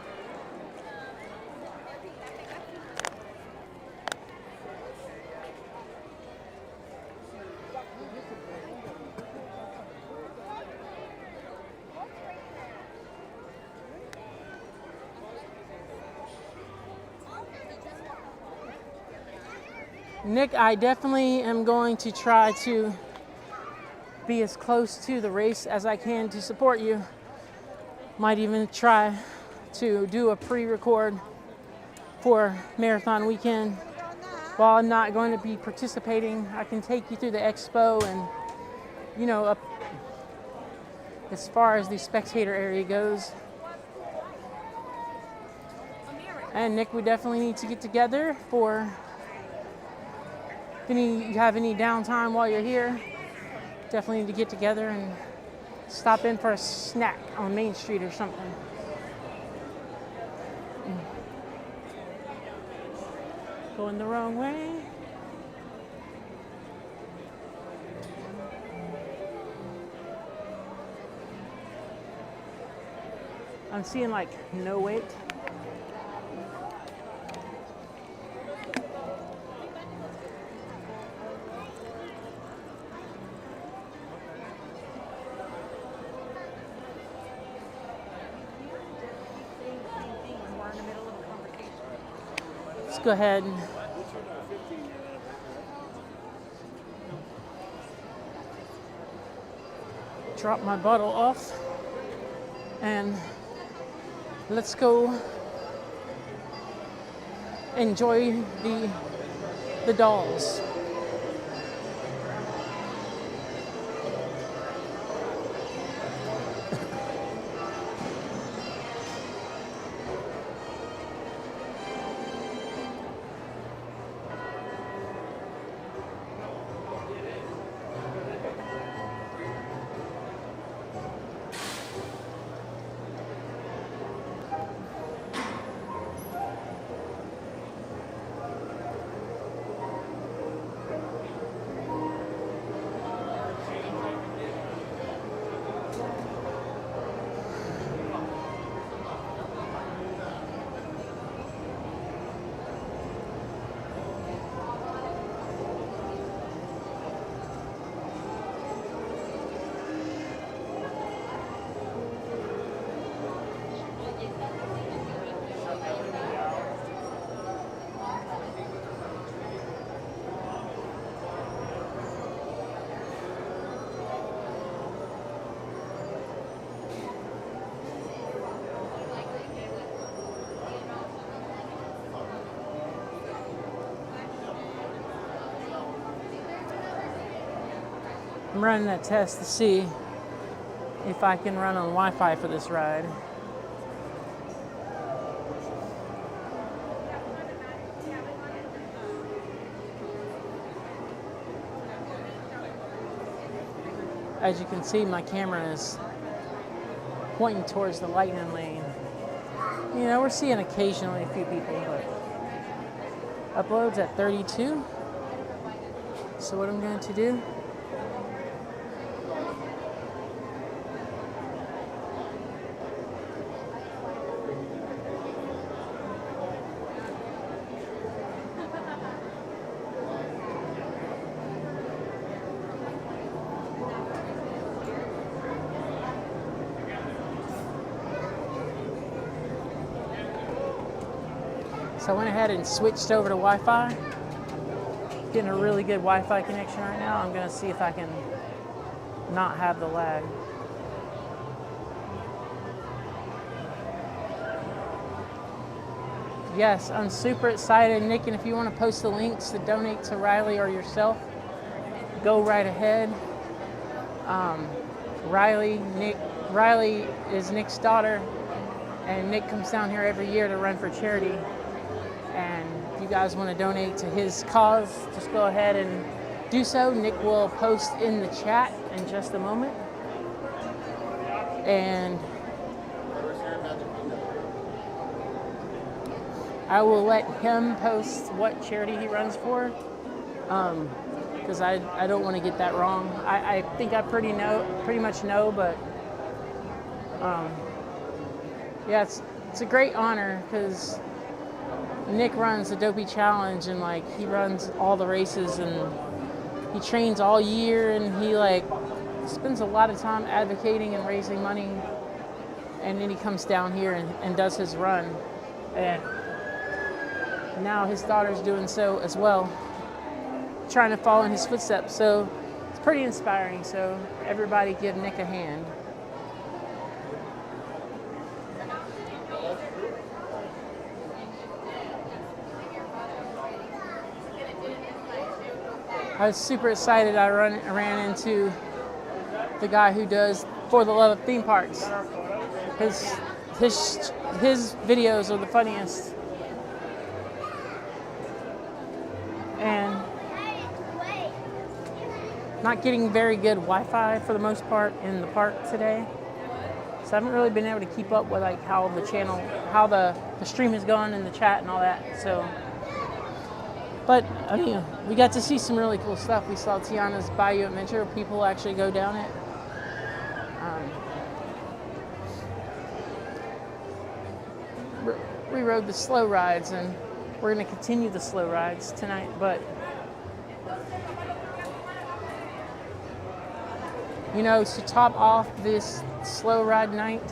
Nick, I definitely am going to try to be as close to the race as I can to support you. Might even try to do a pre-record for marathon weekend. While I'm not going to be participating, I can take you through the expo and, you know, up as far as the spectator area goes. And Nick, we definitely need to get together for if you have any downtime while you're here. Definitely need to get together and stop in for a snack on Main Street or something. Going the wrong way. I'm seeing like no wait. Let's go ahead and drop my bottle off and let's go enjoy the dolls. I'm running a test to see if I can run on Wi-Fi for this ride. As you can see, my camera is pointing towards the lightning lane. You know, we're seeing occasionally a few people, but uploads at 32. So what I'm going to do, so I went ahead and switched over to Wi-Fi. Getting a really good Wi-Fi connection right now. I'm gonna see if I can not have the lag. Yes, I'm super excited, Nick, and if you want to post the links to donate to Riley or yourself, go right ahead. Riley is Nick's daughter, and Nick comes down here every year to run for charity. And if you guys want to donate to his cause, just go ahead and do so. Nick will post in the chat in just a moment. And I will let him post what charity he runs for, because I don't want to get that wrong. I think I pretty much know, but yeah, it's a great honor because Nick runs the Dopey Challenge, and like he runs all the races, and he trains all year, and he like spends a lot of time advocating and raising money, and then he comes down here and does his run, and now his daughter's doing so as well. trying to follow in his footsteps. So it's pretty inspiring. So everybody give Nick a hand. I was super excited. I ran into the guy who does For the Love of Theme Parks. His videos are the funniest. And not getting very good Wi-Fi for the most part in the park today. So I haven't really been able to keep up with like how the stream is going in the chat and all that. So, but I mean, we got to see some really cool stuff. We saw Tiana's Bayou Adventure. People actually go down it. We rode the slow rides, and we're going to continue the slow rides tonight. But you know, to top off this slow ride night,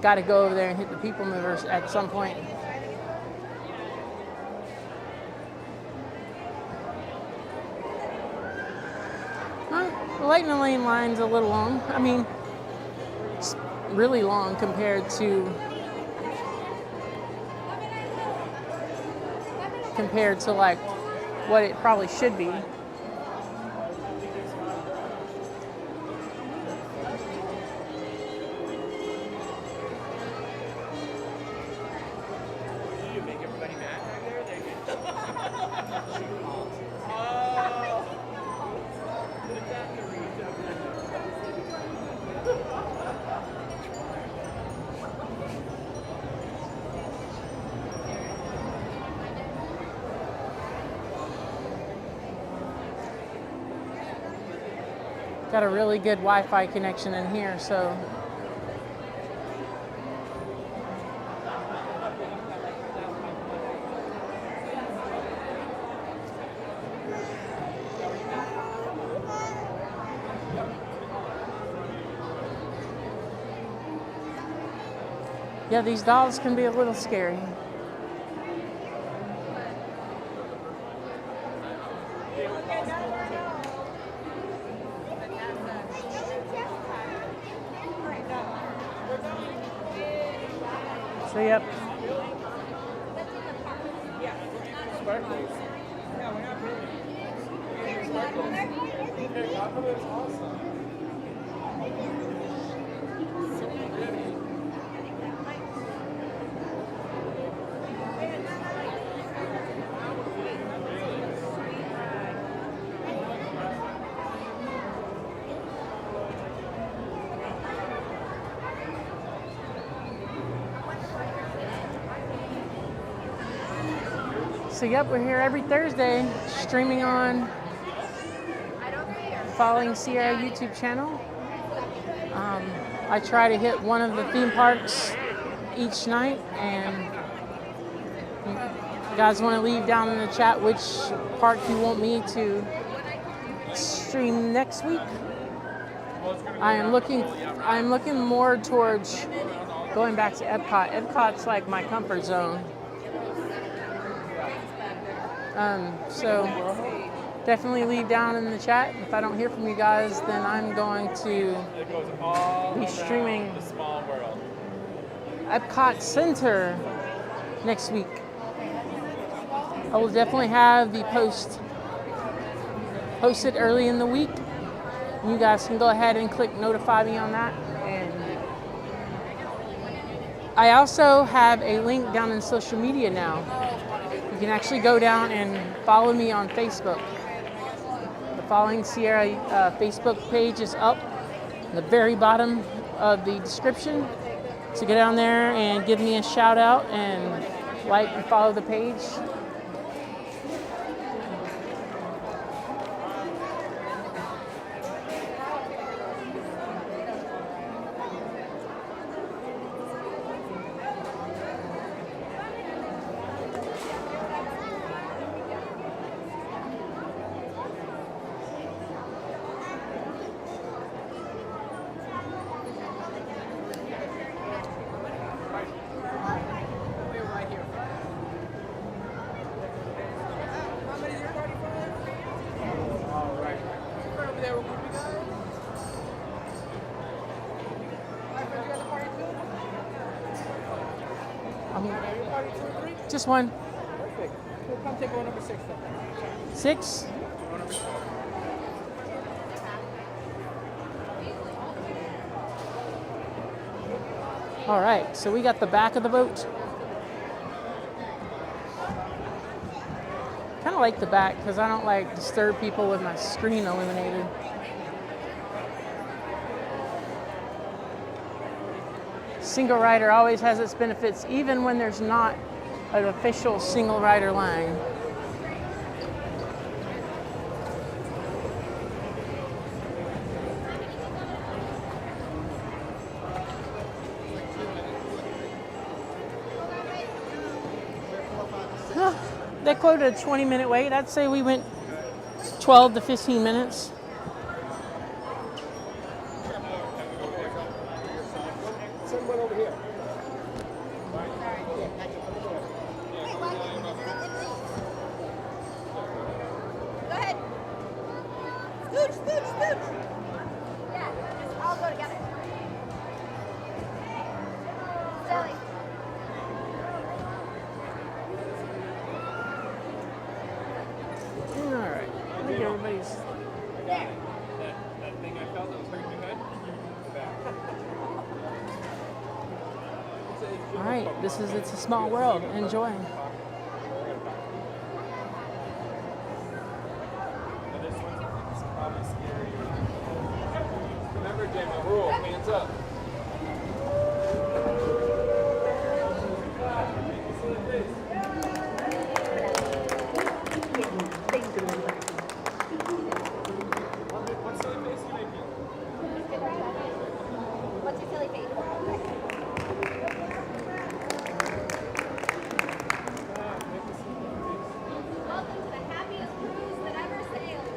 got to go over there and hit the people movers at some point. The Lightning Lane line's a little long. I mean, it's really long compared to like what it probably should be. Got a really good Wi-Fi connection in here, so yeah, these dolls can be a little scary. So yep. So yep, we're here every Thursday, streaming on Following Sierra YouTube channel. I try to hit one of the theme parks each night, and you guys want to leave down in the chat which park you want me to stream next week. I'm looking more towards going back to Epcot. Epcot's like my comfort zone. So definitely leave down in the chat. If I don't hear from you guys, then I'm going to be streaming Epcot Center next week. I will definitely have the post posted early in the week. You guys can go ahead and click notify me on that. And I also have a link down in social media now. You can actually go down and follow me on Facebook. The Following Sierra Facebook page is up at the very bottom of the description. So get down there and give me a shout out and like and follow the page. Everybody 2 or 3? Just one. Perfect. We'll come take row number 6 then. 6? Row number 6. All right, so we got the back of the boat. Kind of like the back because I don't like disturb people with my screen illuminated. Single rider always has its benefits, even when there's not an official single rider line. They quoted a 20-minute wait. I'd say we went 12 to 15 minutes. Send one over here. Go ahead. Scooch, scooch, scooch. Yeah, just all go together. Silly. All right. I think everybody's. I got it. That thing I felt that was hurting my head. All right. It's a small world. Enjoy. This one's probably scary. Remember, Jay, my rule, hands up. What silly face you making? What's your silly face? Welcome to the happiest cruise that ever sailed.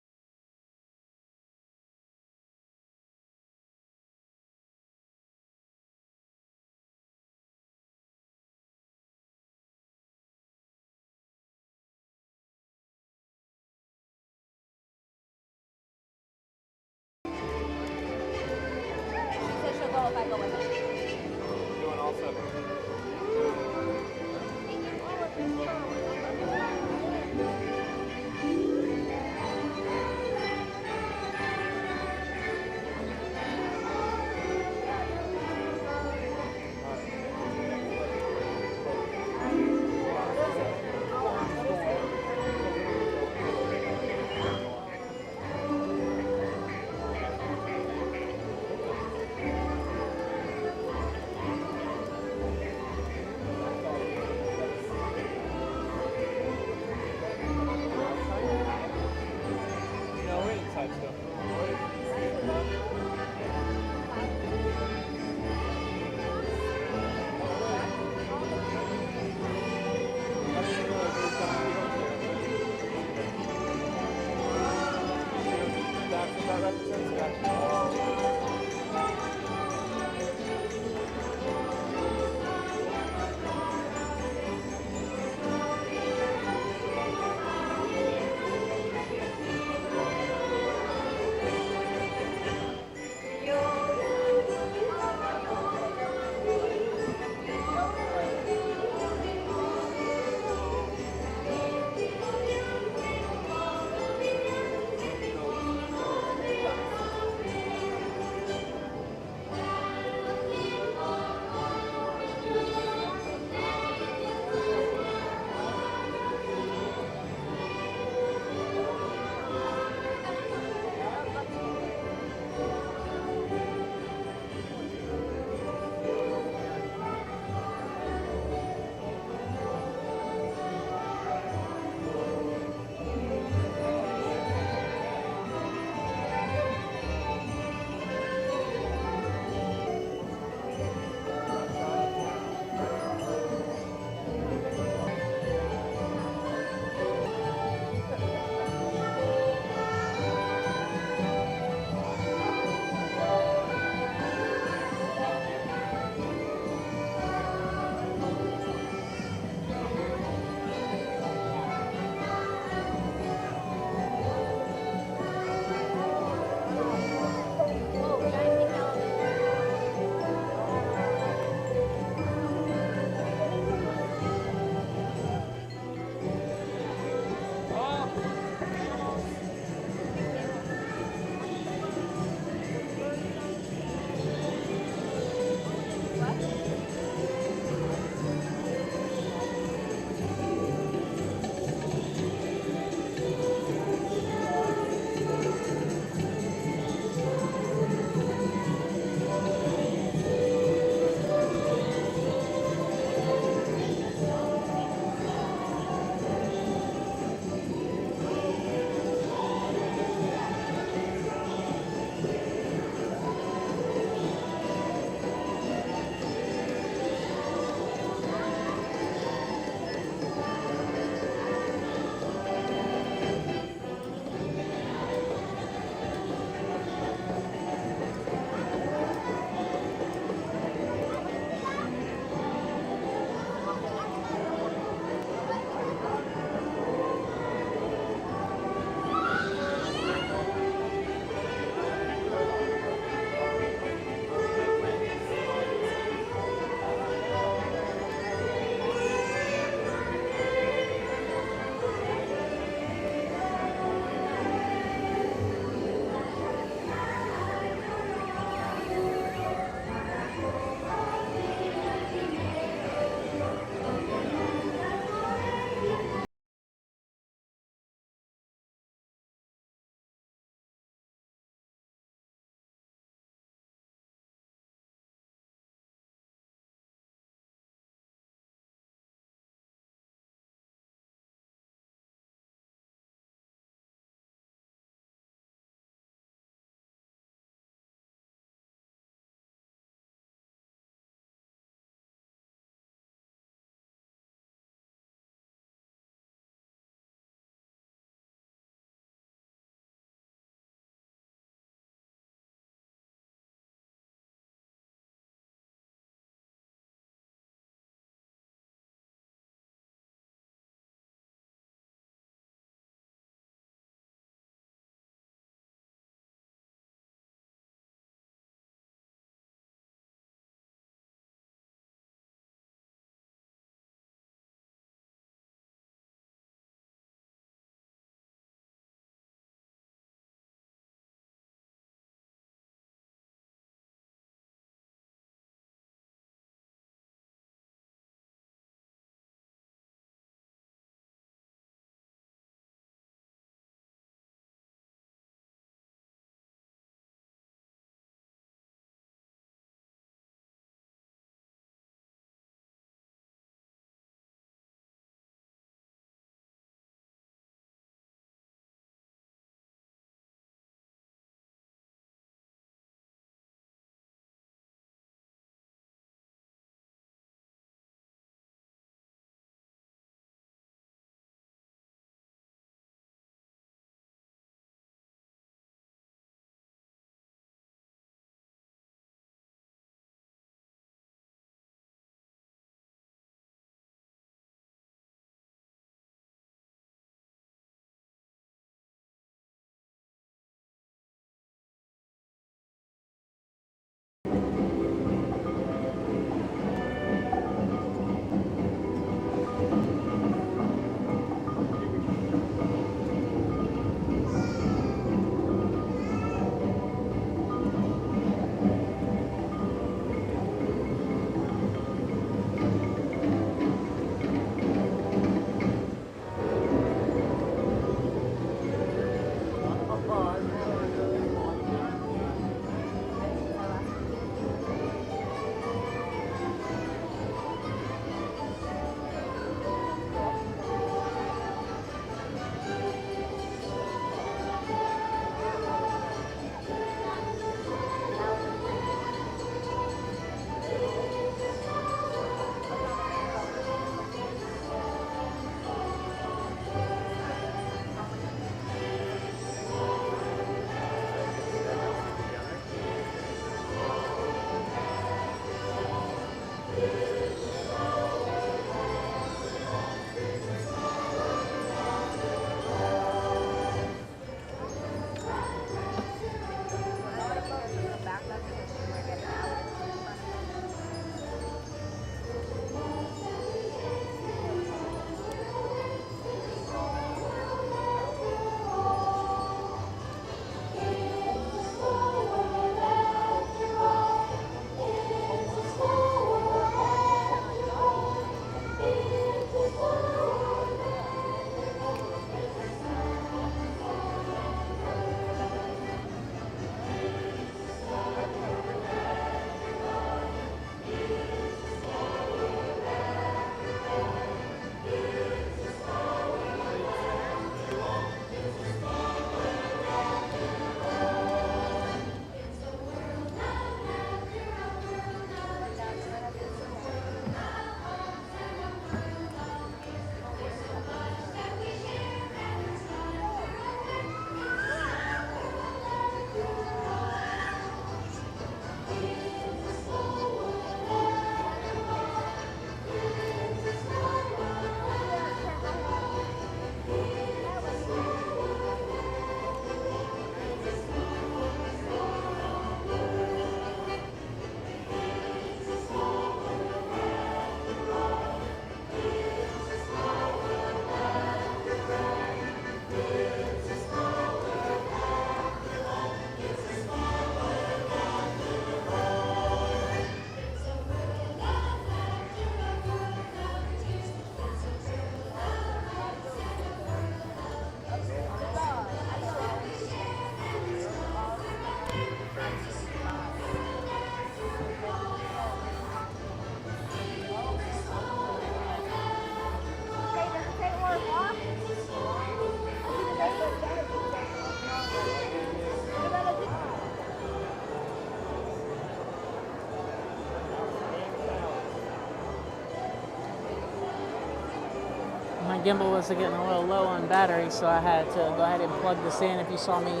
gimbal was getting a little low on battery, so I had to go ahead and plug this in. If you saw me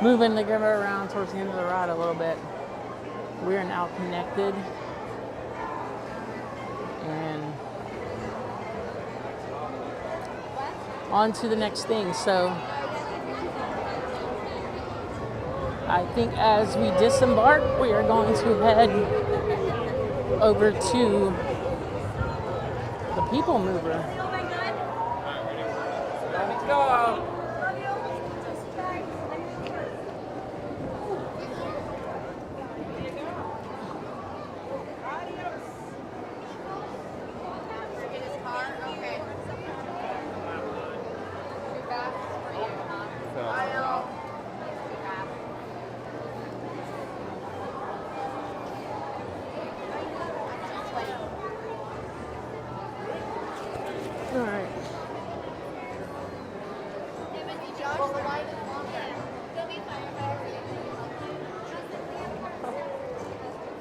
moving the gimbal around towards the end of the ride a little bit, we are now connected. And on to the next thing. So I think as we disembark, we are going to head over to the people mover. Let's go.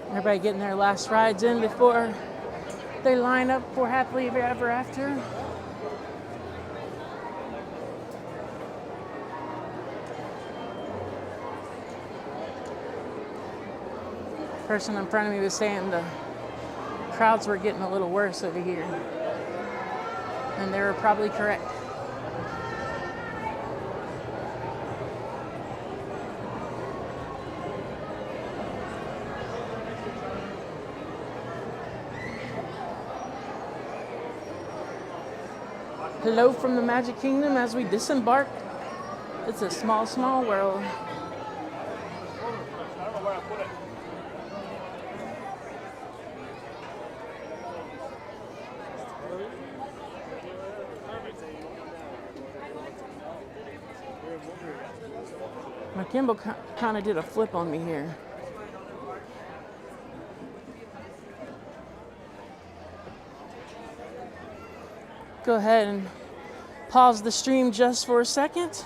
Everybody getting their last rides in before they line up for happily ever after. Person in front of me was saying the crowds were getting a little worse over here, and they were probably correct. Hello from the Magic Kingdom as we disembark. It's a small, small world. I don't know where I put it. My gimbal kind of did a flip on me here. Go ahead and pause the stream just for a second.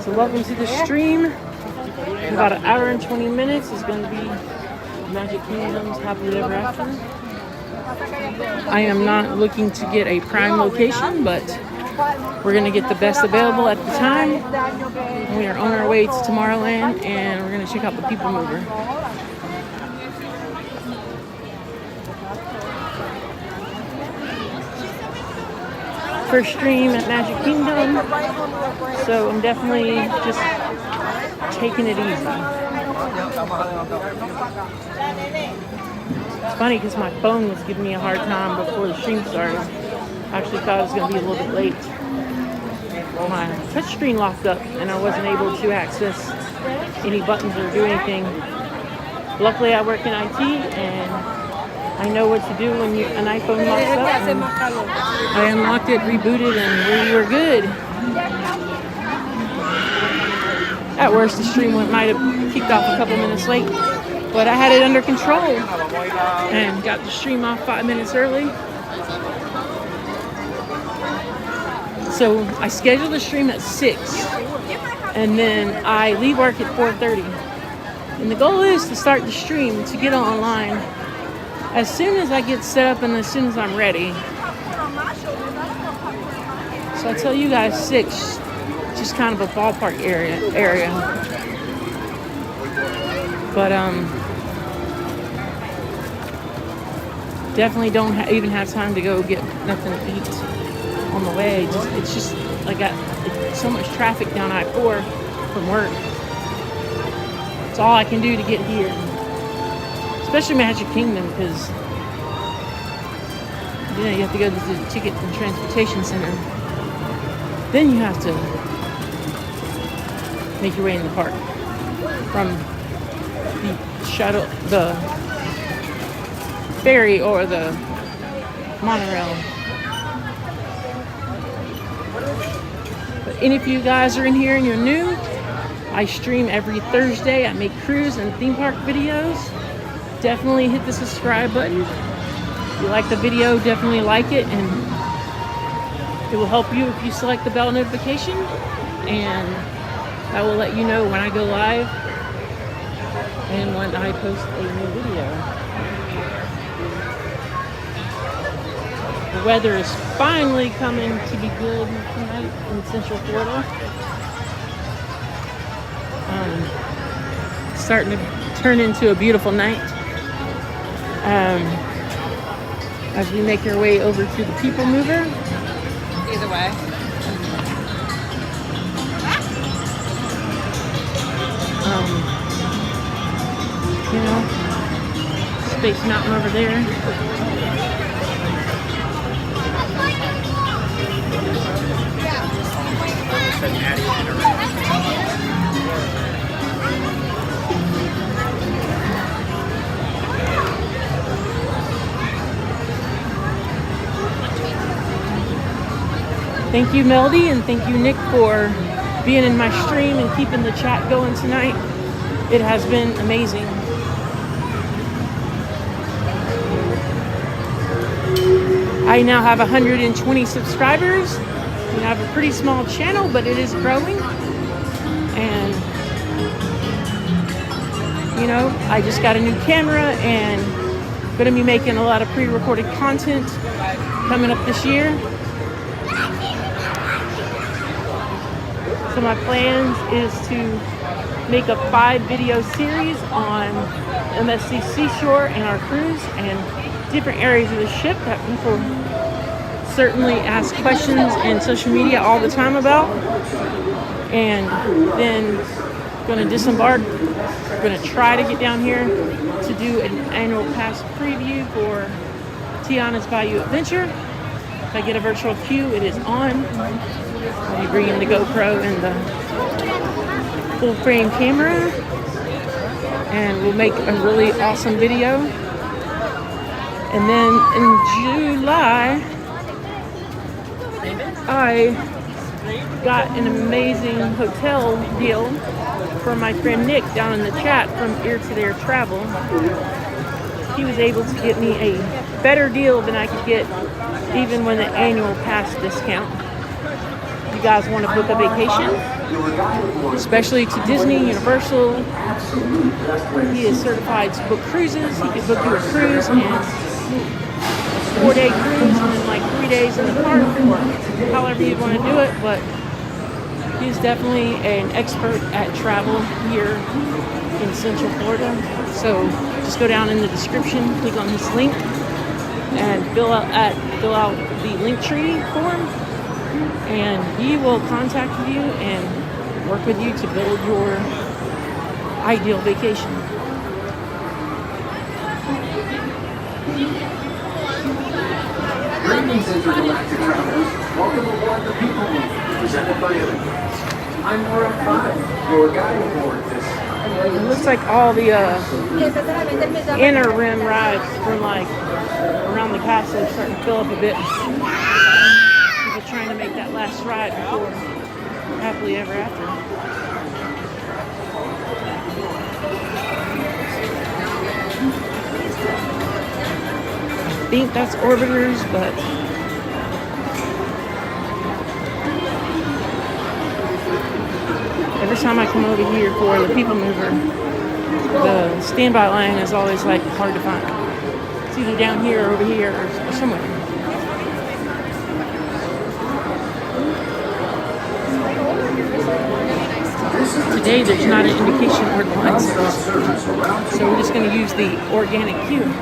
So welcome to the stream. In about an hour and 20 minutes is going to be Magic Kingdom's Happily Ever After. I am not looking to get a prime location, but we're going to get the best available at the time. We are on our way to Tomorrowland, and we're going to check out the People Mover. First stream at Magic Kingdom, so I'm definitely just taking it easy. It's funny because my phone was giving me a hard time before the stream started. I actually thought it was going to be a little bit late. My touchscreen locked up and I wasn't able to access any buttons or do anything. Luckily I work in IT and I know what to do when an iPhone locks up. And I unlocked it, rebooted, and we were good. At worst, the stream might have kicked off a couple minutes late, but I had it under control and got the stream off 5 minutes early. So I scheduled the stream at 6, and then I leave work at 4:30. And the goal is to start the stream to get online as soon as I get set up and as soon as I'm ready. So I tell you guys 6, just kind of a ballpark area. But definitely don't even have time to go get nothing to eat on the way. It's just like it's so much traffic down I-4 from work. It's all I can do to get here, especially Magic Kingdom, because you have to go to the Ticket and Transportation Center. Then you have to make your way in the park from the shuttle, the ferry, or the monorail. But any of you guys are in here and you're new, I stream every Thursday. I make cruise and theme park videos. Definitely hit the subscribe button. If you like the video, definitely like it, and it will help you if you select the bell notification, and that will let you know when I go live and when I post a new video. The weather is finally coming to be good tonight in Central Florida. Starting to turn into a beautiful night. As we make our way over to the People Mover. Either way. Space Mountain over there. Thank you, Melody, and thank you, Nick, for being in my stream and keeping the chat going tonight. It has been amazing. I now have 120 subscribers. We have a pretty small channel, but it is growing. And, I just got a new camera and going to be making a lot of pre-recorded content coming up this year. So my plans is to make a 5-video series on MSC Seashore and our cruise and different areas of the ship that people certainly ask questions in social media all the time about. And then going to disembark. Going to try to get down here to do an annual pass preview for Tiana's Bayou Adventure. If I get a virtual queue, it is on. I'll be bringing the GoPro and the full frame camera, and we'll make a really awesome video. And then in July, I got an amazing hotel deal from my friend Nick down in the chat from Ear to There Travel. He was able to get me a better deal than I could get even with the annual pass discount. If you guys want to book a vacation, especially to Disney, Universal, he is certified to book cruises. He can book you a cruise and 4-day cruise and then like 3 days in the park, however you want to do it. But he's definitely an expert at travel here in Central Florida. So just go down in the description, click on this link, and fill out the Linktree form, and he will contact you and work with you to build your ideal vacation. Greetings, intergalactic travelers. Welcome aboard the People Mover, presented by Illuminates. I'm Laura 5, your guide aboard this. It looks like all the inner rim rides from like around the castle are starting to fill up a bit. People trying to make that last ride before Happily Ever After. I think that's Orbiters, but every time I come over here for the People Mover, the standby line is always like hard to find. It's either down here or over here or somewhere. today there's not an indication where the line starts. So we're just going to use the organic queue.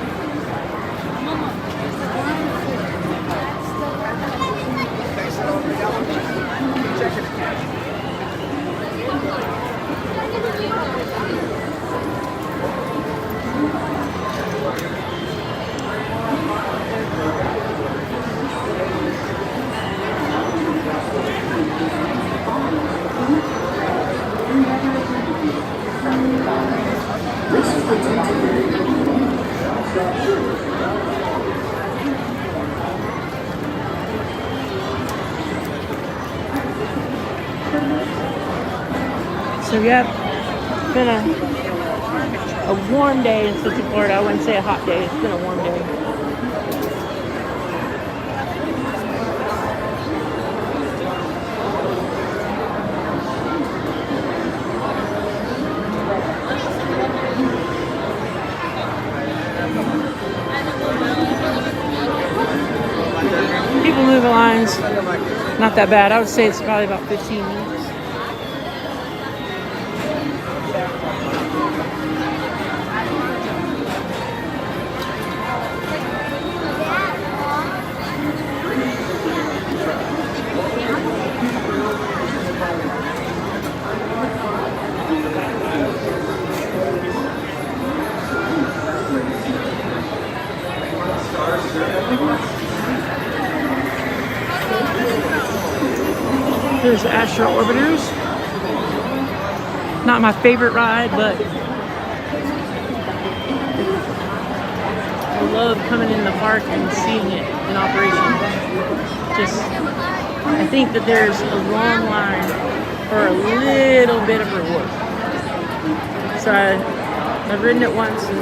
So yeah, it's been a warm day in Central Florida. I wouldn't say a hot day, it's been a warm day. People moving lines, not that bad. I would say it's probably about 15 minutes. There's Astro Orbiters. Not my favorite ride, but I love coming in the park and seeing it in operation. I think that there's a long line for a little bit of reward. So I've ridden it once and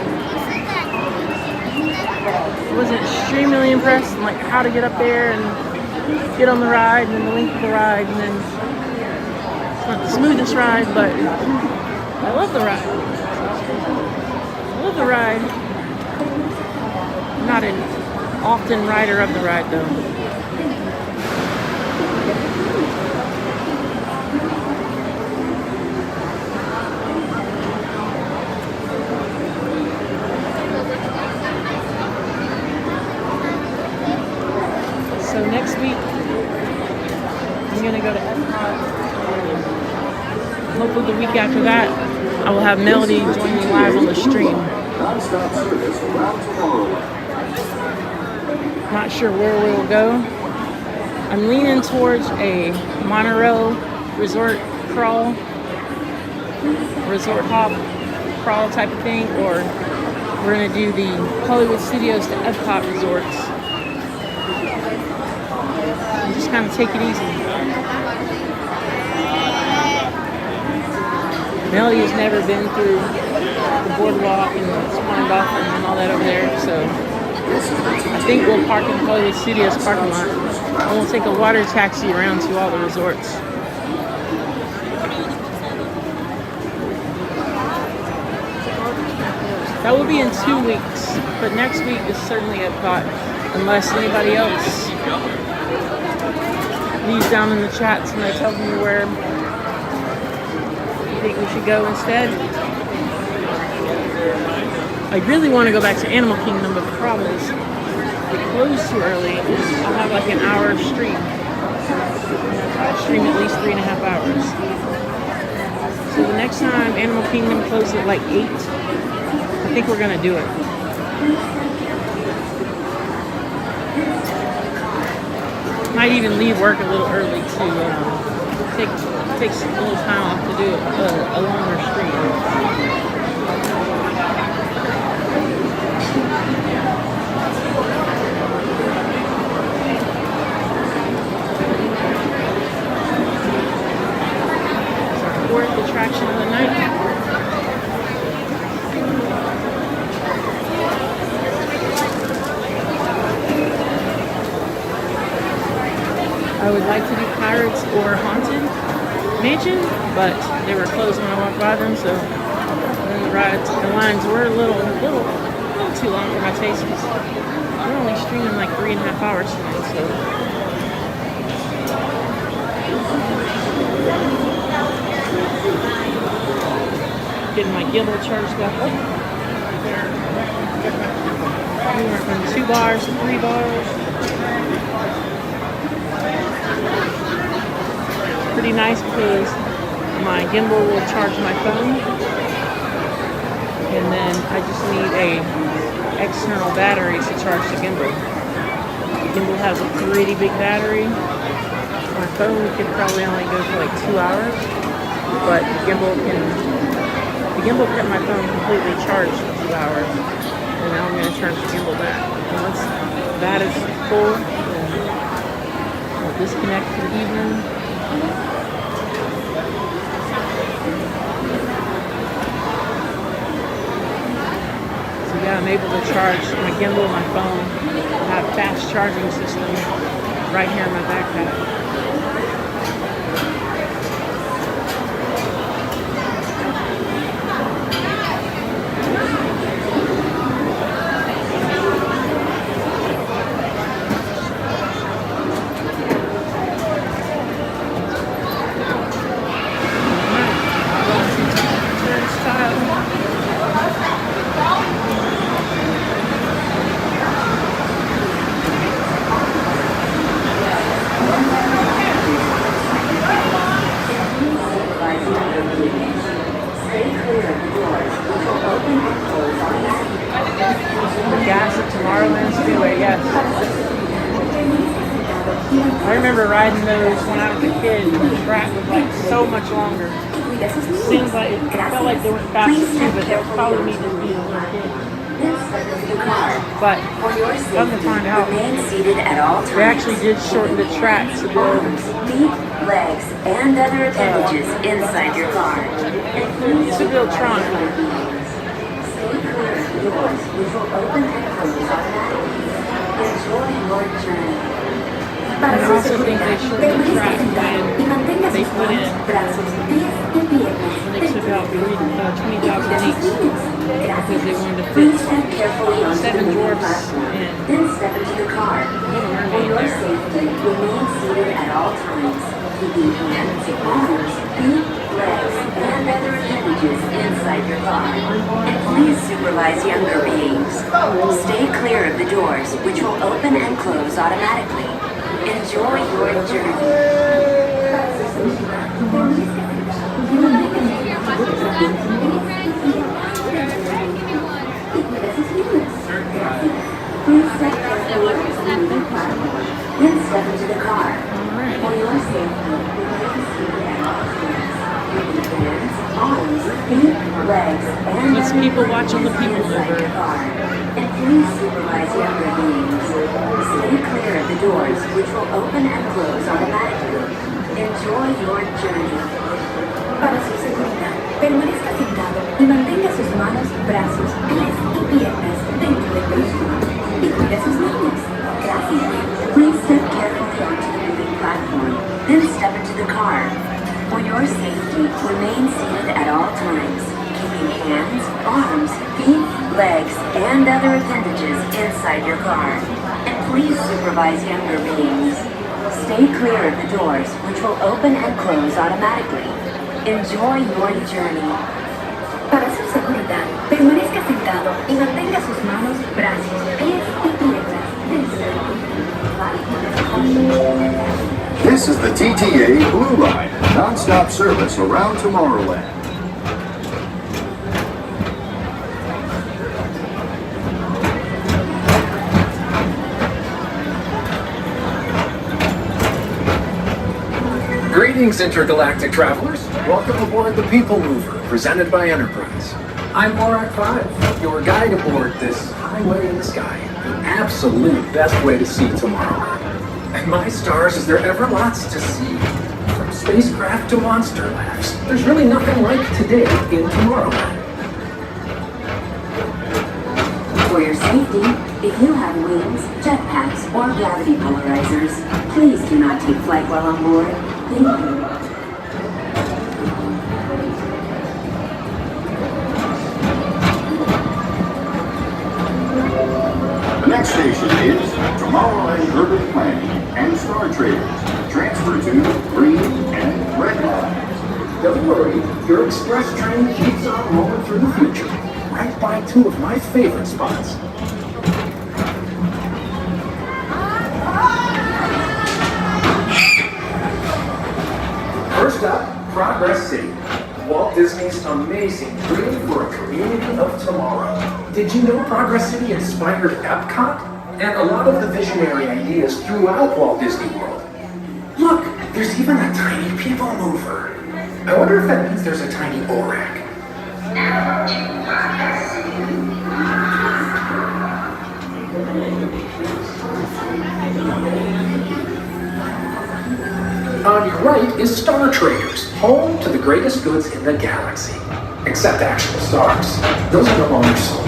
wasn't extremely impressed in like how to get up there and get on the ride and then the length of the ride, and then it's not the smoothest ride, but I love the ride. I love the ride. I'm not an often rider of the ride though. So next week, I'm going to go to Epcot. Hopefully the week after that, I will have Melody join me live on the stream. Not sure where we will go. I'm leaning towards a monorail resort crawl, resort hop crawl type of thing, or we're going to do the Hollywood Studios to Epcot resorts. And just kind of take it easy. Melody has never been through the boardwalk and the Swan Dolphin and all that over there, so I think we'll park in the Hollywood Studios parking lot and we'll take a water taxi around to all the resorts. That will be in 2 weeks, but next week is certainly Epcot, unless anybody else leaves down in the chats and they tell me where you think we should go instead. I really want to go back to Animal Kingdom, but the problem is it closed too early. I'll have like an hour of stream. I'll stream at least 3.5 hours. So the next time Animal Kingdom closes at like 8, I think we're going to do it. Might even leave work a little early to take a little time off to do a longer stream. It's our 4th attraction of the night. I would like to do Pirates or Haunted Mansion, but they were closed when I walked by them, so then the lines were a little too long for my taste. We're only streaming like 3.5 hours tonight, so. getting my gimbal charged up. We went from 2 bars to 3 bars. Pretty nice because my gimbal will charge my phone, and then I just need a external battery to charge the gimbal. The gimbal has a pretty big battery. My phone could probably only go for like 2 hours, but the gimbal kept my phone completely charged for 2 hours, and now I'm going to charge the gimbal back. And once that is full, then I'll disconnect for the evening. So yeah, I'm able to charge my gimbal and my phone. I have a fast charging system right here in my backpack. I remember riding those when I was a kid, and the track was like so much longer. It seems like it felt like they went faster too, but that was probably me just being a little kid. But come to find out, they actually did shorten the track to build legs and other appendages inside your car. To build Tron. And I also think they shortened the track when they put in when they took out 20,000 each because they wanted to fit 7 dwarfs in. Then step into the car. For your safety, remain seated at all times, keeping hands, arms, feet, legs, and other appendages inside your car. And please supervise younger beings. Stay clear of the doors, which will open and close automatically. Enjoy your journey. Please step carefully on the moving platform, then step into the car. For your safety, remain seated at all times. Keeping hands, arms, feet, legs, and It's people watching the people mover. And please supervise younger beings. Stay clear of the doors, which will open and close automatically. Enjoy your journey. Para su seguridad, permanezca sentado y mantenga sus manos, brazos, pies y piernas dentro del vehículo. Y cuide a sus niños. Gracias. Please step carefully onto the moving platform, then step into the car. For your safety, remain seated at all times, keeping hands, arms, feet, legs, and other appendages inside your car. And please supervise younger beings. Stay clear of the doors, which will open and close automatically. Enjoy your journey. Para su seguridad, permanezca sentado y mantenga sus manos, brazos, pies y piernas dentro del vehículo. This is the TTA Blue Line, non-stop service around Tomorrowland. Greetings, intergalactic travelers. Welcome aboard the People Mover, presented by Enterprise. I'm Morak 5, your guide aboard this highway in the sky. The absolute best way to see tomorrow. And my stars, is there ever lots to see? From spacecraft to monster labs, there's really nothing like today in Tomorrowland. For your safety, if you have wings, jetpacks, or gravity polarizers, please do not take flight while on board. Thank you. The next station is Tomorrowland Urban Planning and Star Traders. Transfer to green and red lines. worry, your express train keeps on rolling through the future, right by two of my favorite spots. First up, Progress City. Walt Disney's amazing dream for a community of tomorrow. Did you know Progress City inspired Epcot? And a lot of the visionary ideas throughout Walt Disney World. Look, there's even a tiny people mover. I wonder if that means there's a tiny ORAC. On your right is Star Traders, home to the greatest goods in the galaxy. Except actual stars. Those are no longer sold.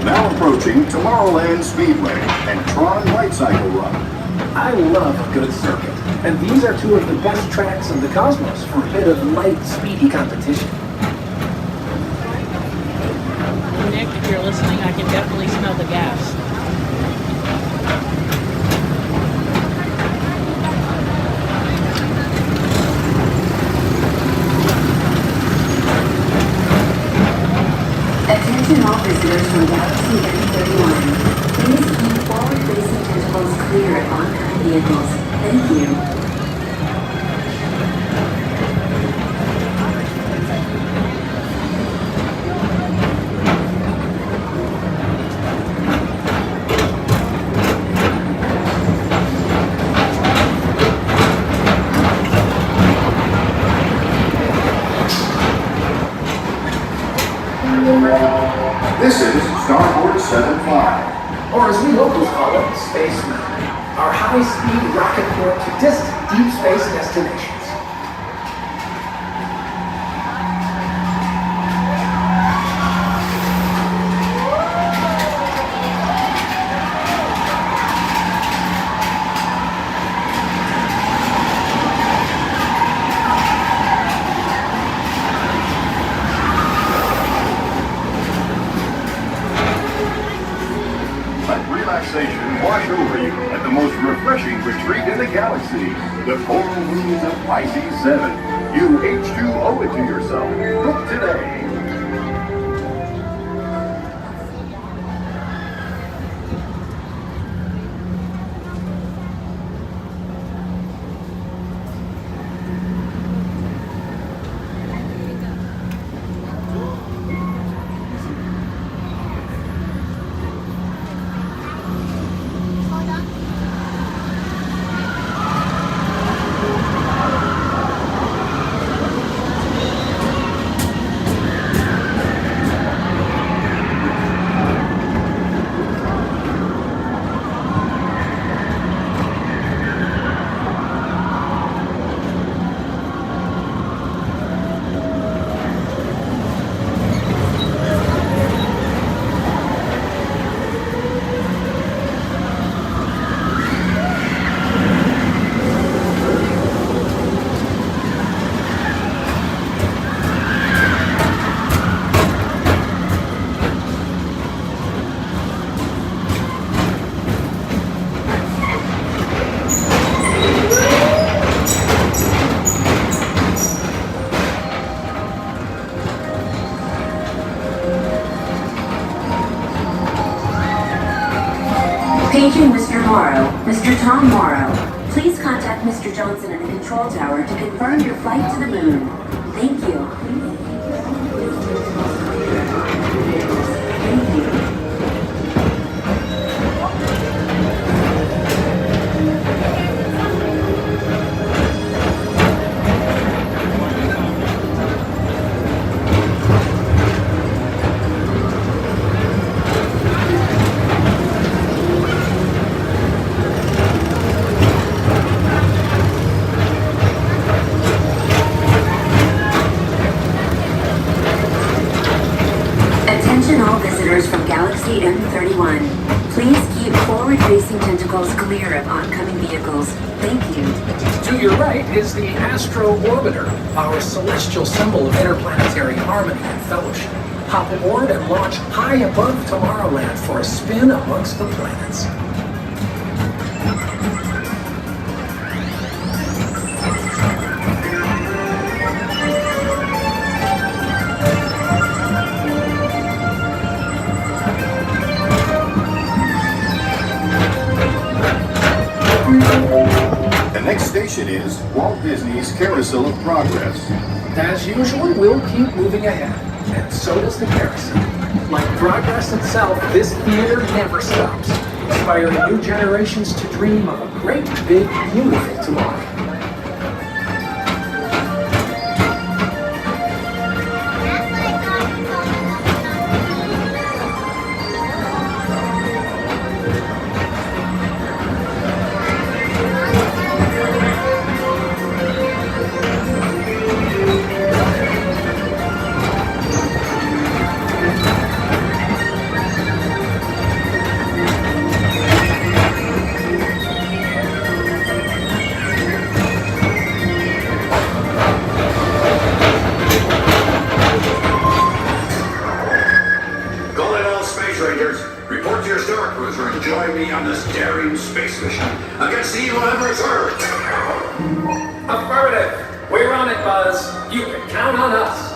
Now approaching Tomorrowland Speedway and Tron Light Cycle Run. I love a good circuit, and these are two of the best tracks in the cosmos for a bit of light, speedy competition. Nick, if you're listening, I can definitely smell the gas. Attention all visitors from Galaxy M31. Please keep forward-facing tentacles clear of oncoming vehicles. Thank you. This is Starboard 75. Or as we locals call it, Space Mountain. Our high-speed rocket port to distant deep space destinations. Wash over you at the most refreshing retreat in the galaxy, the coral winds of Pisces 7. You H2 owe it to yourself. Book today. Paging Mr. Morrow, Mr. Tom Morrow. Please contact Mr. Johnson in the control tower to confirm your flight to the moon. Thank you. From Galaxy M31. Please keep forward-facing tentacles clear of oncoming vehicles. Thank you. To your right is the Astro Orbiter, our celestial symbol of interplanetary harmony and fellowship. hop aboard and launch high above Tomorrowland for a spin amongst the planets. The next station is Walt Disney's Carousel of Progress. As usual, we'll keep moving ahead, and so does the carousel. Like progress itself, this theater never stops, inspiring new generations to dream of a great, big, beautiful tomorrow. Affirmative. We're on it, Buzz. You can count on us.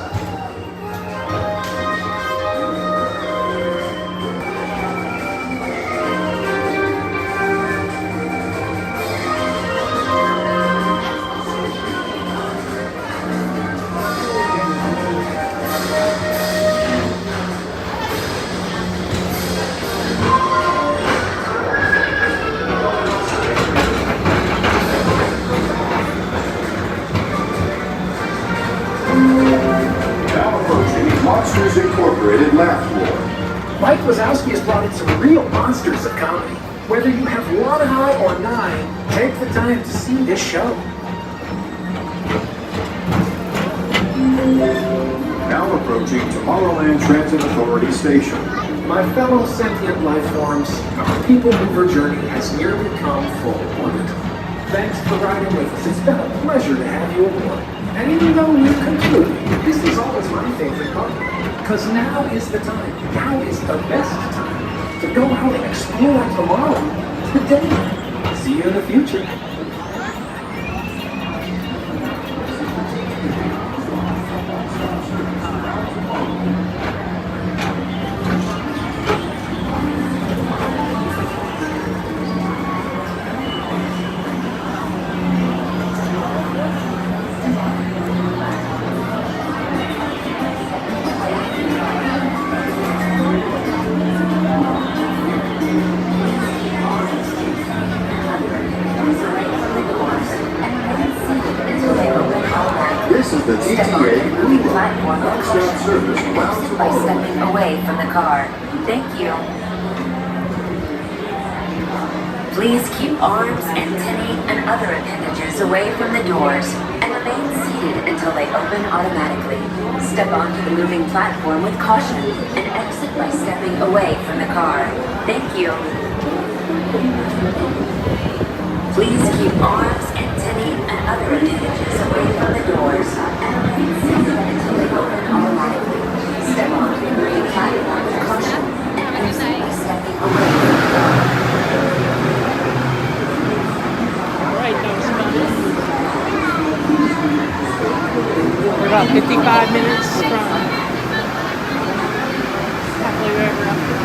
Monsters Incorporated laugh floor. Mike Wazowski has brought in some real monsters of comedy. Whether you have one eye or 9, take the time to see this show. Now approaching Tomorrowland Transit Authority Station. My fellow sentient life forms, our people mover journey has nearly come full orbit. Thanks for riding with us. It's been a pleasure to have you aboard. And even though we've concluded, this is always my favorite part. Because now is the time, now is the best time to go out and explore tomorrow, today. See you in the future. This is the TTA Moving platform with non-stop caution. service bound to By Florida. stepping away from the car. Thank you. Please keep arms, antennae, and other appendages away from the doors and remain seated until they open automatically. Step onto the moving platform with caution and exit by stepping away from the car. Thank you. Please keep arms, antennae, and other appendages away from the doors and remain seated until they open automatically. Step onto the moving platform with caution and exit by stepping away from the car. We're about 55 minutes from halfway wherever I'm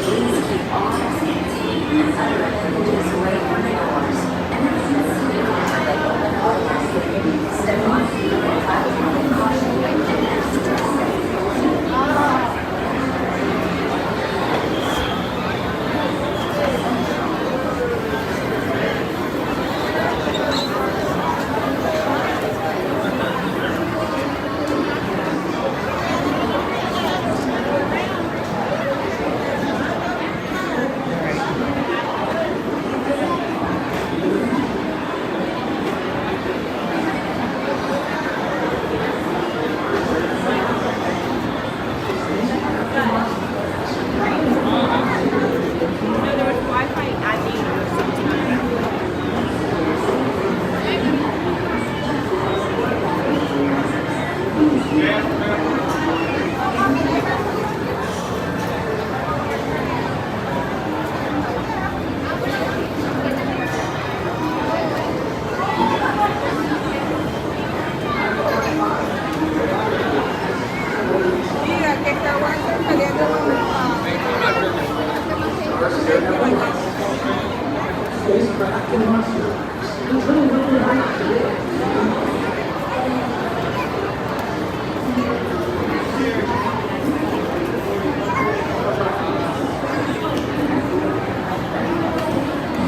Please keep all antennae and other appendages away from the doors and remain seated until they open automatically. Step on the moving platform with caution and exit by stepping away from the car.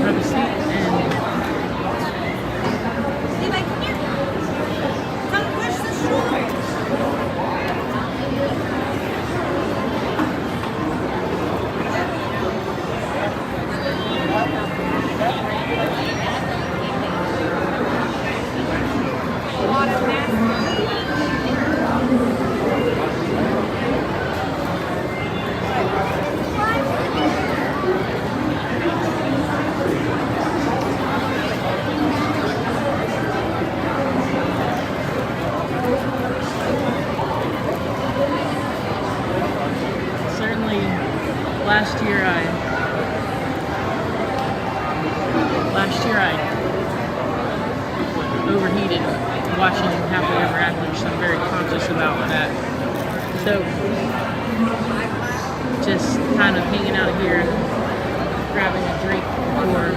Have a seat and certainly last year I overheated watching Happily Ever After, so I'm very conscious about that. So just kind of hanging out here, grabbing a drink before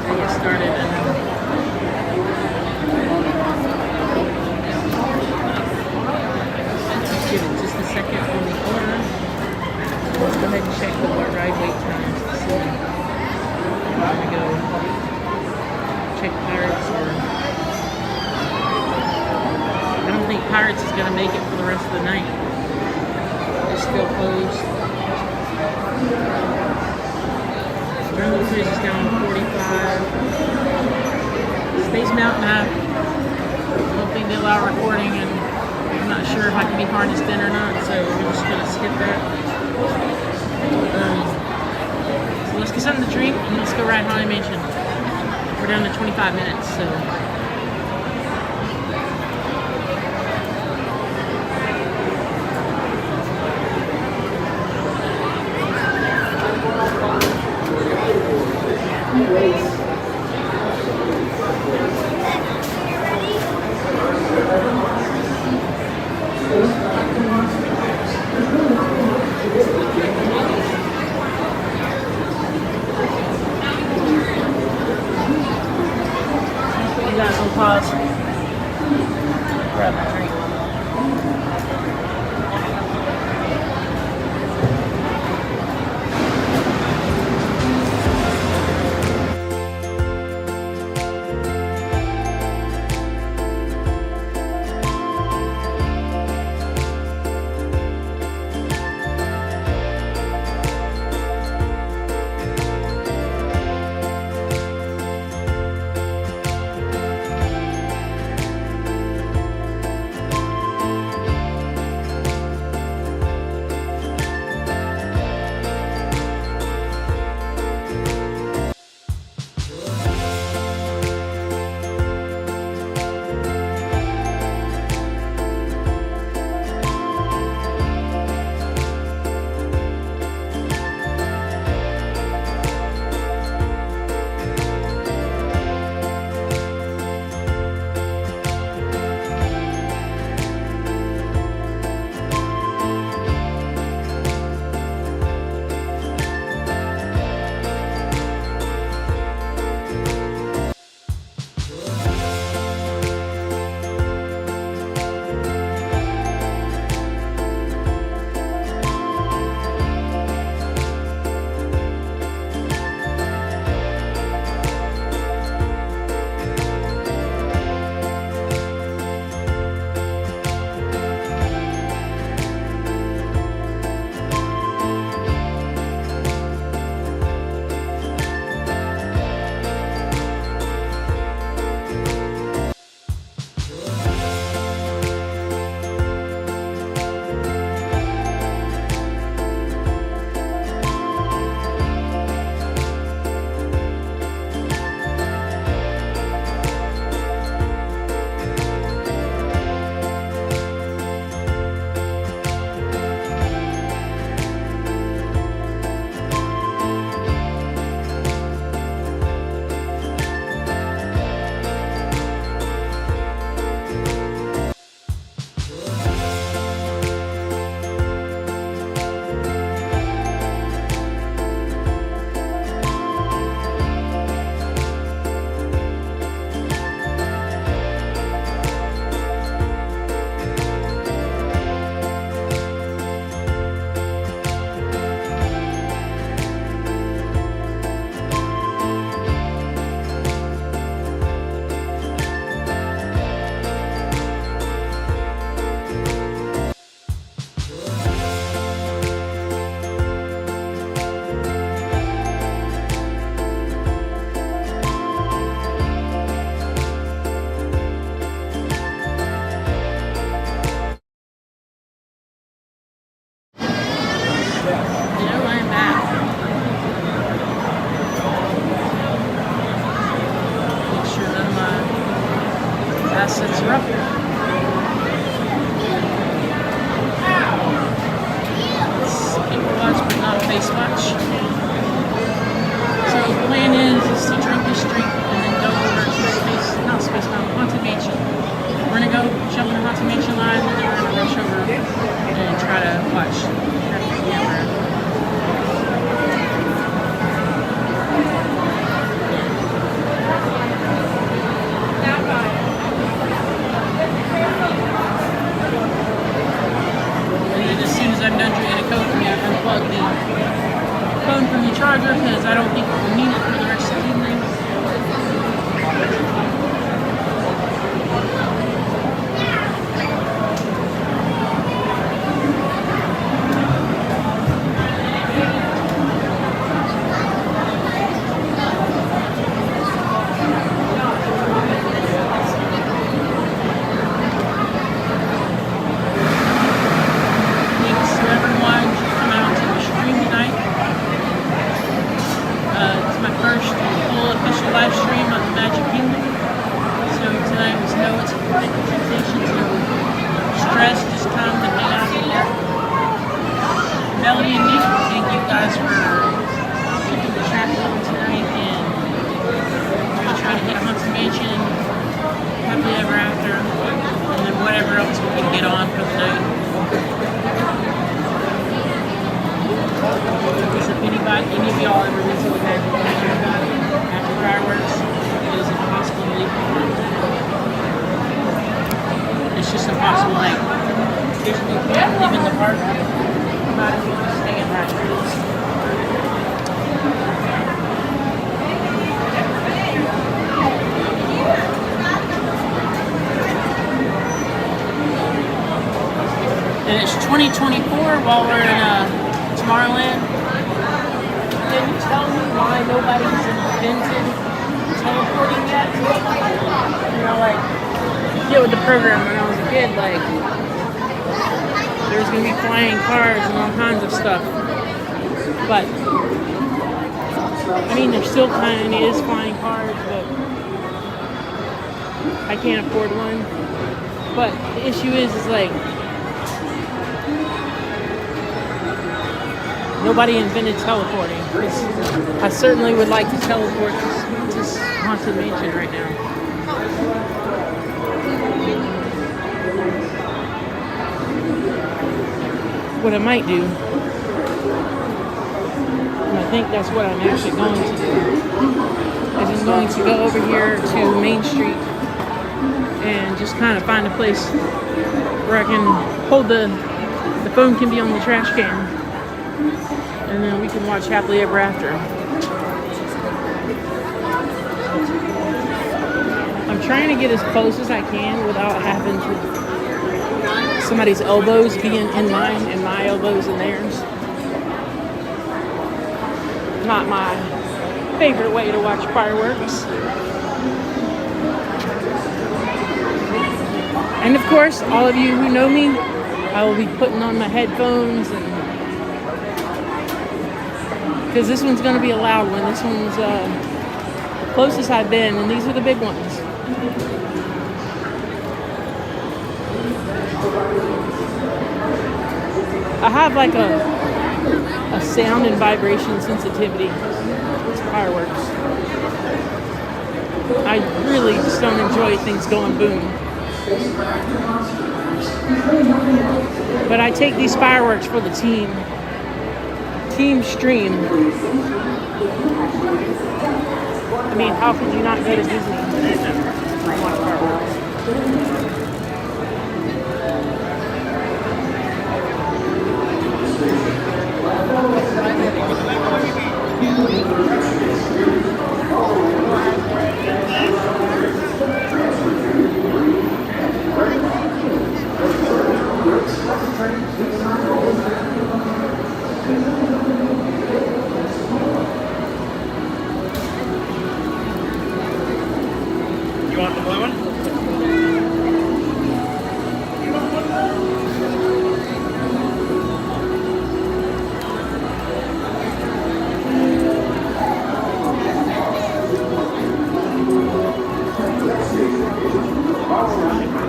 I get started. And let's give it just a second on the order. Let's go ahead and check the ride wait times to see if I'm going to go check Pirates, or I don't think Pirates is going to make it for the rest of the night. It's still closed. Jungle Cruise is down to 45. Space Mountain, I don't think they allow recording, and I'm not sure if I can be harnessed in or not, so we're just going to skip that. So let's get something to drink and let's go ride Haunted Mansion. We're down to 25 minutes, so. You guys will pause. Grab a drink. that sets her up. It's people watch, but not face watch. So the plan is to drink this drink and then go over to Space Mountain, Haunted Mansion. We're gonna go jump in the Haunted Mansion line, and then we're gonna rush over and try to watch the camera. And then as soon as I'm done drinking a Coke, I'm gonna unplug the phone from the charger because I don't think we'll need it for the rest of the evening. Thanks to everyone who came out to the stream tonight. It's my first full official live stream of the Magic Kingdom. So tonight was no expectations, no stress, just time to hang out here. Melody and Nick, thank you guys for keeping the track going tonight, and we're gonna try to hit Haunted Mansion, Happily Ever After, and then whatever else we can get on for the night. Because if any of y'all ever been to the Magic Kingdom after fireworks, it is impossible to leave behind. It's just impossible. Like, there's no point leaving the park. Might as well just stay in right here. And it's 2024 while we're in Tomorrowland. Can you tell me why nobody's invented teleporting yet? You know, like, you get with the program when I was a kid, like, there's gonna be flying cars and all kinds of stuff. But, I mean, there still kind of is flying cars, but I can't afford one. But the issue is like, nobody invented teleporting. I certainly would like to teleport to this Haunted Mansion right now. What I might do, and I think that's what I'm actually going to do, is I'm going to go over here to Main Street and just kind of find a place where I can hold the phone can be on the trash can. And then we can watch Happily Ever After. I'm trying to get as close as I can without having to somebody's elbows being in mine and my elbows in theirs. Not my favorite way to watch fireworks. And of course, all of you who know me, I will be putting on my headphones and because this one's going to be a loud one. This one's the closest I've been, and these are the big ones. I have like a sound and vibration sensitivity to fireworks. I really just don't enjoy things going boom. But I take these fireworks for the team stream. I mean, how could you not go to Disney and watch fireworks?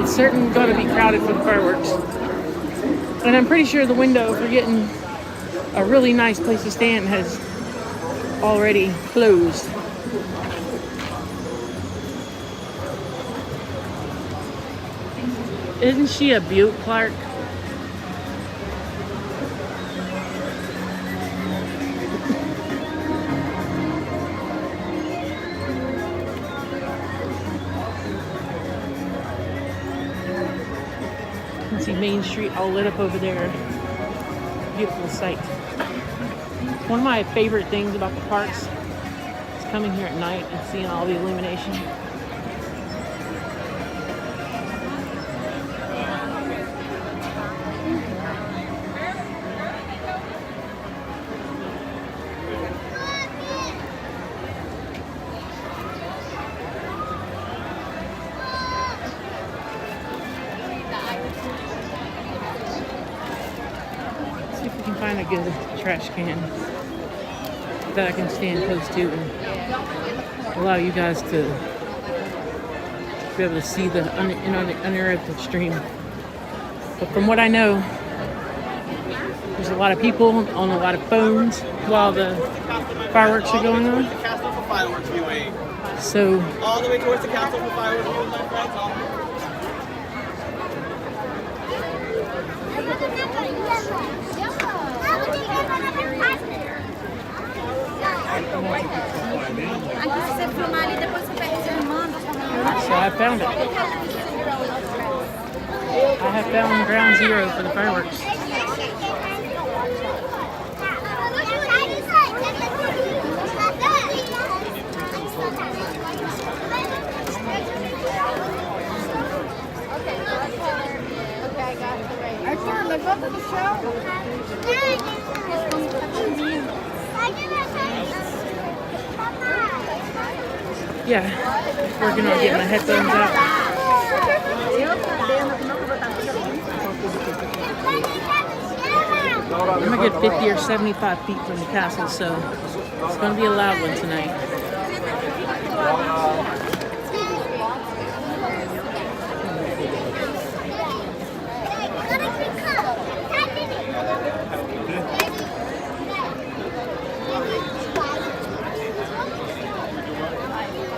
it's certainly going to be crowded for the fireworks. And I'm pretty sure the window for getting a really nice place to stand has already closed. Isn't she a beaut, Clark? You can see Main Street all lit up over there. Beautiful sight. One of my favorite things about the parks is coming here at night and seeing all the illumination. See if we can find a good trash can that I can stand close to and allow you guys to be able to see the uninterrupted stream. But from what I know, there's a lot of people on a lot of phones while the fireworks are going on. Castle for fireworks viewing. So All the way towards the castle for fireworks viewing, my friends. So I found it. I have found ground zero for the fireworks. Yeah, working on getting my headphones out. I'm gonna get 50 or 75 feet from the castle, so it's gonna be a loud one tonight.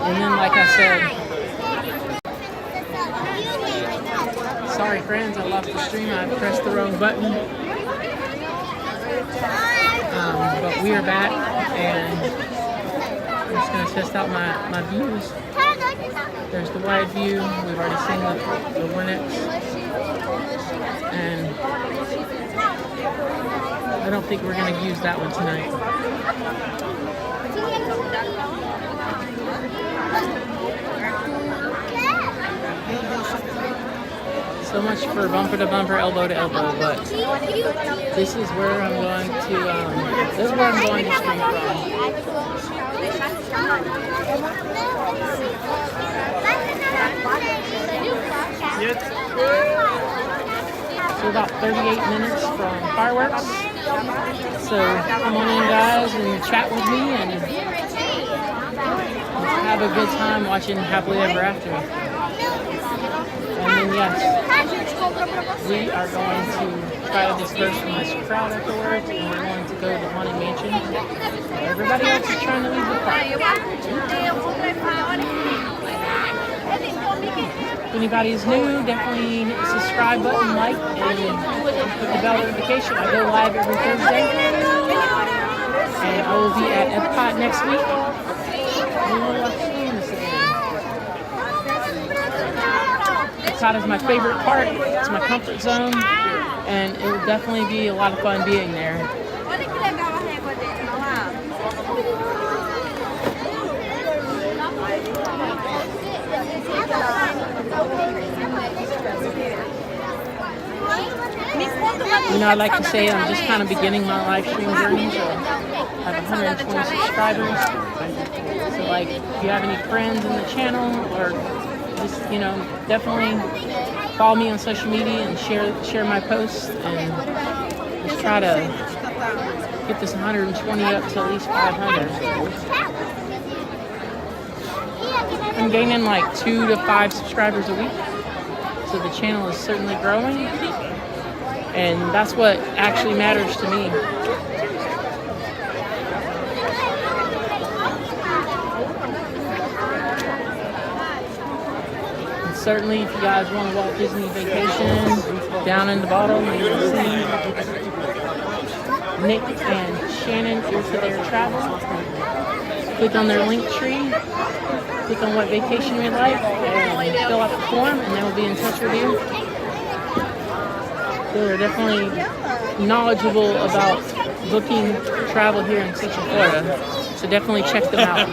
And then, like I said, sorry friends, I lost the stream. I pressed the wrong button. But we are back, and I'm just going to test out my views. There's the wide view. We've already seen the hornets. And I don't think we're going to use that one tonight. So much for bumper to bumper, elbow to elbow, but this is where I'm going to stream from. So about 38 minutes from fireworks. So come on in, guys, and chat with me and have a good time watching Happily Ever After. And then yes, we are going to try to disperse from this crowd afterwards, and we're going to go to the Haunted Mansion. Everybody else is trying to leave the park. If anybody is new, definitely hit the subscribe button, like, and put the bell notification. I go live every Thursday, and I will be at Epcot next week. Epcot is my favorite park. It's my comfort zone, and it will definitely be a lot of fun being there. You know, I like to say I'm just kind of beginning my live stream journey. So I have 120 subscribers. So, like, if you have any friends in the channel, or just, you know, definitely follow me on social media and share my posts, and just try to get this 120 up to at least 500. I'm gaining like 2 to 5 subscribers a week. So the channel is certainly growing, and that's what actually matters to me. And certainly, if you guys want a Walt Disney vacation, down in the bottom, you will see Nick and Shannon here for their travel. Click on their link tree, click on what vacation you'd like, and fill out the form, and they will be in touch with you. They're definitely knowledgeable about booking travel here in Central Florida, so definitely check them out.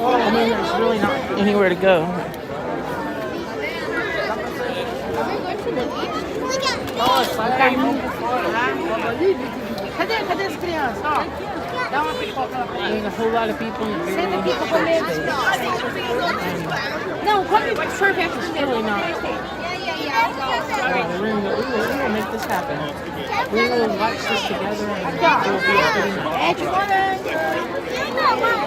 I mean, there's really not anywhere to go. There's a whole lot of people in the very short space. Não, come sorvete. It's really not the room, but we will make this happen. We will watch this together, and it will be a pretty night. É de morango.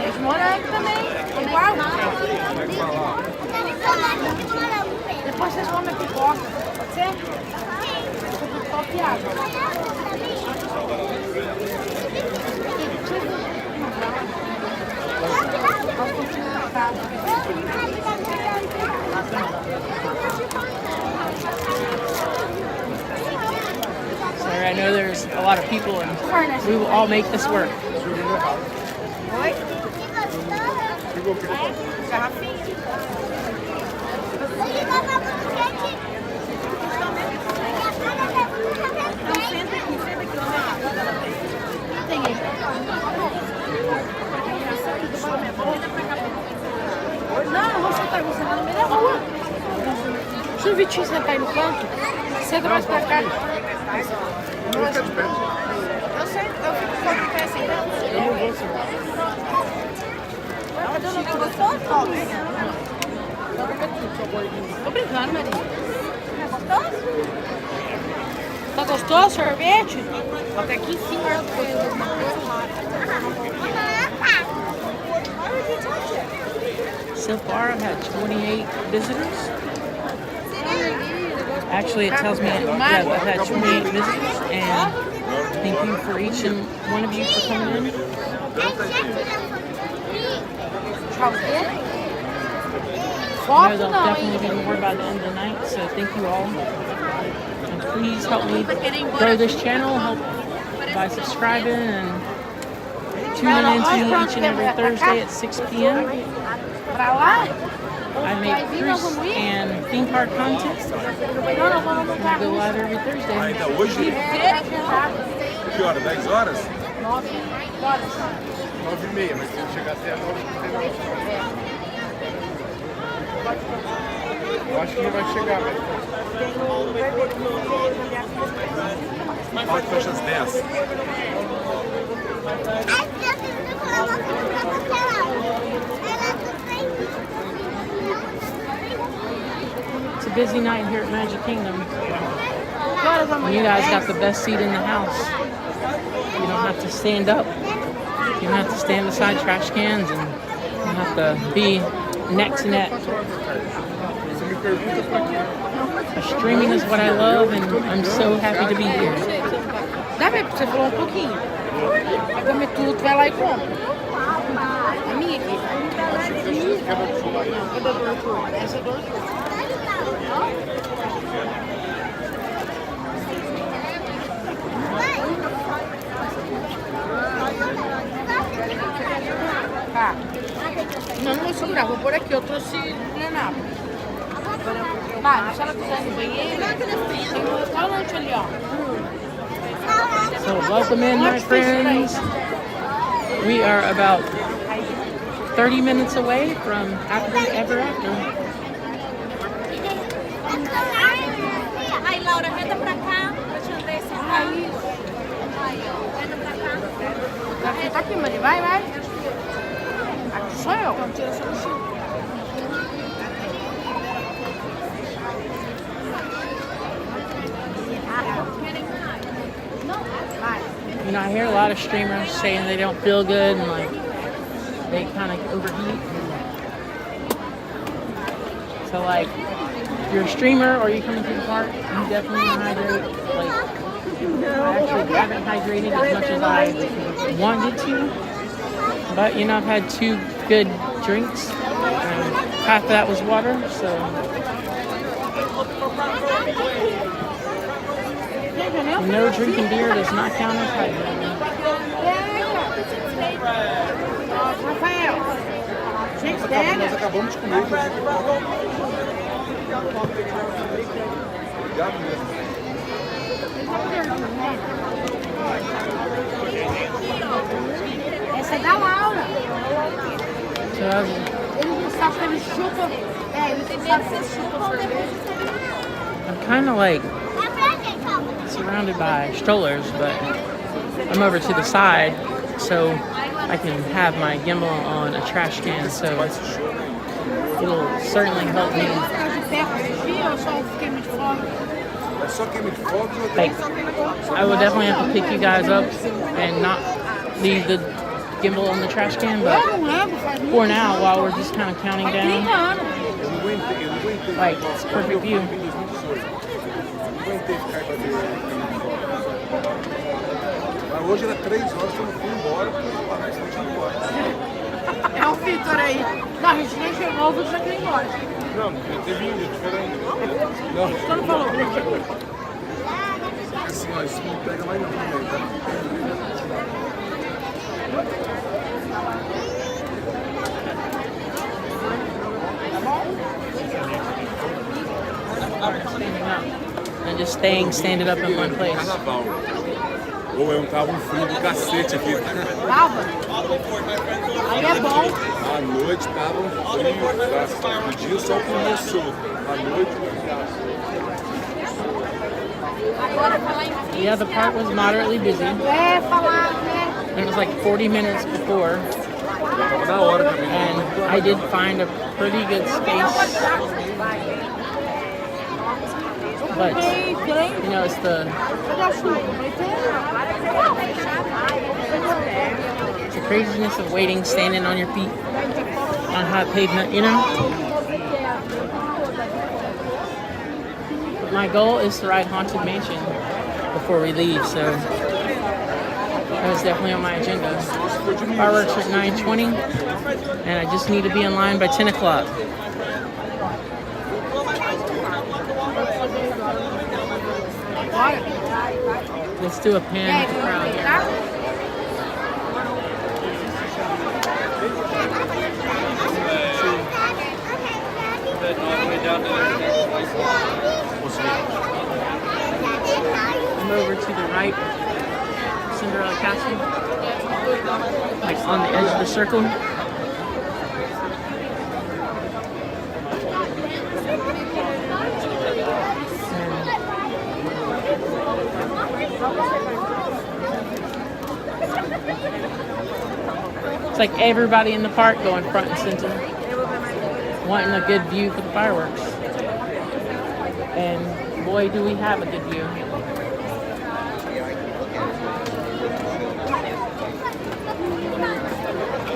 É de morango também. Igual. Depois vocês comem pipoca. Pode ser? Pipoca e água. Sorry, I know there's a lot of people, and we will all make this work. Não, não vou sentar você lá no meio da rua. Deixa o Vitinho sentar aí no canto. Senta mais pra cá. Eu sei, eu fico só de pé assim. Eu não vou sentar. Tá gostoso? Tô brincando, Maria. É gostoso? Tá gostoso o sorvete? Até aqui em cima. So far, I've had 28 visitors. Actually, it tells me I've had 28 visitors, and thank you for each and one of you for coming in. I know there'll definitely be more by the end of the night, so thank you all. And please help me grow this channel, help by subscribing and tuning in to me each and every Thursday at 6 p.m. I make cruise and theme park content. I go live every Thursday. Ainda hoje? Que hora? 10 horas? 9h30, mas tem que chegar até a 9h. Eu acho que não vai chegar, velho. Pode fechar às 10. It's a busy night here at Magic Kingdom. And you guys got the best seat in the house. You don't have to stand up. You don't have to stand beside trash cans, and you don't have to be neck to neck. Streaming is what I love, and I'm so happy to be here. Dá pra você falar pouquinho? Vai comer tudo, vai lá e come. A minha aqui. Essa é dor. Tá. Não, não vou segurar, vou por aqui. Eu trouxe Leonardo. Vai, deixa ela quiser no banheiro. Tem um restaurante ali, ó. So welcome in, my friends. We are about 30 minutes away from Happily Ever After. Ai, Laura, vem pra cá. Pra te andar esse aí. Vai, vai. Aqui sou eu. You know, I hear a lot of streamers saying they don't feel good and like they kind of overheat. So like, if you're a streamer or you come into the park, you definitely want to hydrate. Like, I actually haven't hydrated as much as I wanted to, but you know, I've had 2 good drinks, and half of that was water. So. No drinking beer does not count as hydrating. Rafael, gente, Nós pega. acabamos de comer. Obrigado mesmo. Essa é da Laura. So Ele não sabe que ele chupa. Ele tem medo que você chupa sorvete. I'm kind of like surrounded by strollers, but I'm over to the side so I can have my gimbal on a trash can, so it'll certainly help me. Like, I will definitely have to pick you guys up and not leave the gimbal on the trash can, but for now, while we're just kind of counting down, like, it's a perfect view. Hoje era 3 horas que eu não fui embora, porque eu não tinha embora. É o Vitor aí. Não, a gente nem chegou, o Vitor já queria ir embora. Não, eu teve indo, diferente. Não. Quando falou? Assim, ó, isso não pega mais não, né? And just staying standing up in one place. Carnaval. Ou eu tava um frio do cacete aqui. Tava? Aí é bom. À noite tava um frio, o dia só começou. À noite, yeah, the park was moderately busy. É, falar, né? It was like 40 minutes before. And I did find a pretty good space. But, you know, it's the craziness of waiting, standing on your feet on hot pavement, you know? But my goal is to ride Haunted Mansion before we leave, so that was definitely on my agenda. Fireworks at 9:20, and I just need to be in line by 10 o'clock. Let's do a pan of the crowd here. I'm over to the right, Cinderella Castle, like on the edge of the circle. It's like everybody in the park going front and center, wanting a good view for the fireworks. And boy, do we have a good view.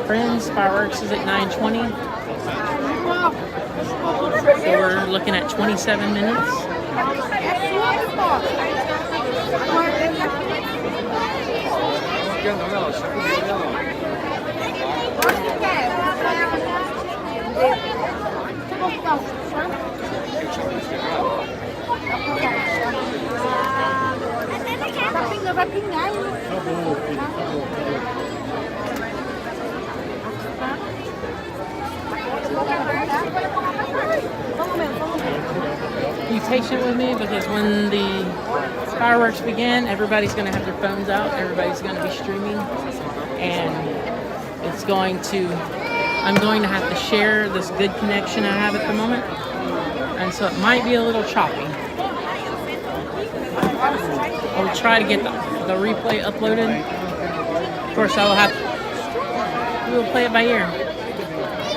Friends, fireworks is at 9:20. So we're looking at 27 minutes. Vai pingar, hein? Be patient with me because when the fireworks begin, everybody's going to have their phones out, everybody's going to be streaming, and it's going to, I'm going to have to share this good connection I have at the moment, and so it might be a little choppy. I'll try to get the replay uploaded. Of course, I will have We'll play it by ear.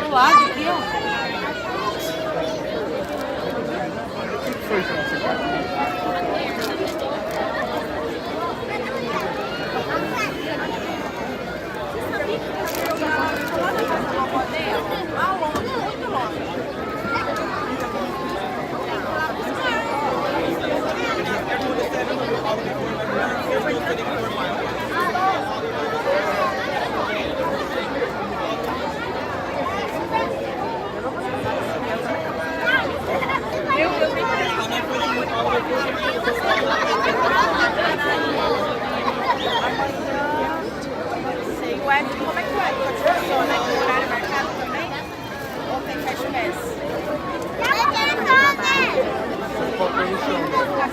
Do lado aqui, ó. Everyone is